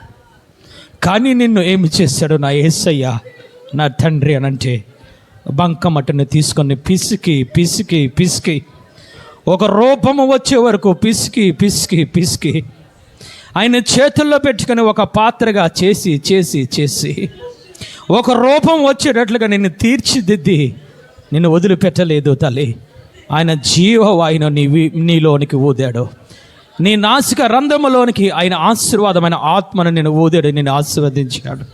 కానీ నిన్ను ఏమి చేశాడు నా యేసయ్య, నా తండ్రి అనంటే బంకమట్టని తీసుకొని పిసికి పిసికి పిసికి ఒక రూపము వచ్చే వరకు పిసికి పిసికి పిసికి ఆయన చేతుల్లో పెట్టుకొని ఒక పాత్రగా చేసి చేసి చేసి ఒక రూపం వచ్చేటట్లుగా నిన్ను తీర్చిదిద్ది నిన్ను వదిలిపెట్టలేదు. తల్లి, ఆయన జీవవాయును నీలోనికి ఊదాడు. నీ నాసిక రంధ్రములోనికి ఆయన ఆశీర్వాదమైన ఆత్మను నేను ఊదాడు, నేను ఆశీర్వదించాడు.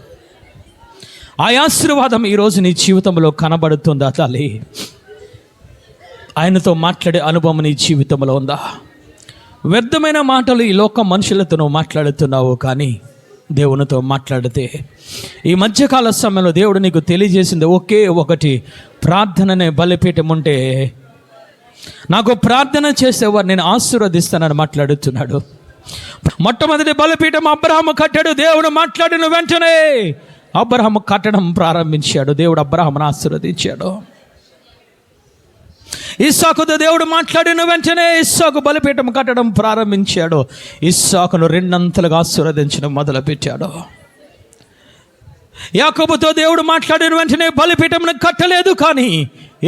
ఆ ఆశీర్వాదం ఈరోజు నీ జీవితంలో కనబడుతుందా? తల్లి, ఆయనతో మాట్లాడే అనుభవం నీ జీవితంలో ఉందా? వ్యర్థమైన మాటలు ఈ లోక మనుషులతో నువ్వు మాట్లాడుతున్నావు, కానీ దేవునితో మాట్లాడితే ఈ మధ్యకాల సమయంలో దేవుడు నీకు తెలియజేసింది ఒకే ఒకటి, ప్రార్థననే బలిపీఠం ఉంటే నాకు ప్రార్థన చేసేవారు నేను ఆశీర్వదిస్తానని మాట్లాడుతున్నాడు. మొట్టమొదటి బలిపీఠం అబ్రహాము కట్టాడు. దేవుడు మాట్లాడిన వెంటనే అబ్రహాము కట్టడం ప్రారంభించాడు. దేవుడు అబ్రహామును ఆశీర్వదించాడు. ఇస్సాకుతో దేవుడు మాట్లాడిన వెంటనే ఇస్సాకు బలిపీఠం కట్టడం ప్రారంభించాడు. ఇస్సాకును రెండంతలుగా ఆశీర్వదించడం మొదలుపెట్టాడు. యాకోబుతో దేవుడు మాట్లాడిన వెంటనే బలిపీఠంను కట్టలేదు, కానీ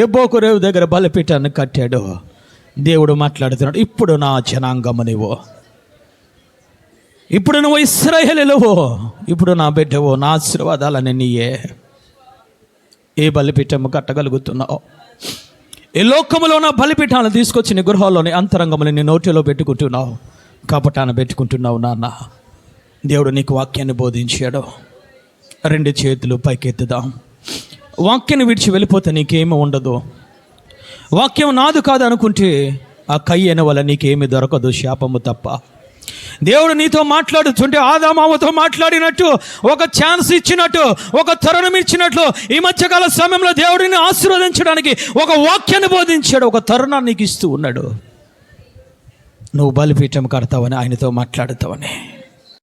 ఎబ్బోకు రేవు దగ్గర బలిపీఠాన్ని కట్టాడు. దేవుడు మాట్లాడుతున్నాడు, ఇప్పుడు నా జనాంగము నువ్వు, ఇప్పుడు నువ్వు ఇశ్రాయేలువు, ఇప్పుడు నా బిడ్డవు, నా ఆశీర్వాదాలని నీయే. ఏ బలిపీఠము కట్టగలుగుతున్నావు? ఈ లోకములో ఉన్న బలిపీఠాలను తీసుకొచ్చి నీ గృహాల్లోని అంతరంగములు నీ నోటిలో పెట్టుకుంటున్నావు, కపటాన్ని పెట్టుకుంటున్నావు. నాన్న, దేవుడు నీకు వాక్యాన్ని బోధించాడు. రెండు చేతులు పైకెత్తుదాం. వాక్యాన్ని విడిచి వెళ్ళిపోతే నీకేమీ ఉండదు. వాక్యం నాదు కాదు అనుకుంటే ఆ కయ్యన వల్ల నీకేమీ దొరకదు, శాపము తప్ప. దేవుడు నీతో మాట్లాడుతుంటే ఆదామావుతో మాట్లాడినట్టు, ఒక ఛాన్స్ ఇచ్చినట్టు, ఒక తరుణం ఇచ్చినట్లు ఈ మధ్యకాల సమయంలో దేవుడిని ఆశీర్వదించడానికి ఒక వాక్యాన్ని బోధించాడు, ఒక తరుణాన్ని నీకు ఇస్తూ ఉన్నాడు. నువ్వు బలిపీఠం కడతావని, ఆయనతో మాట్లాడతావని.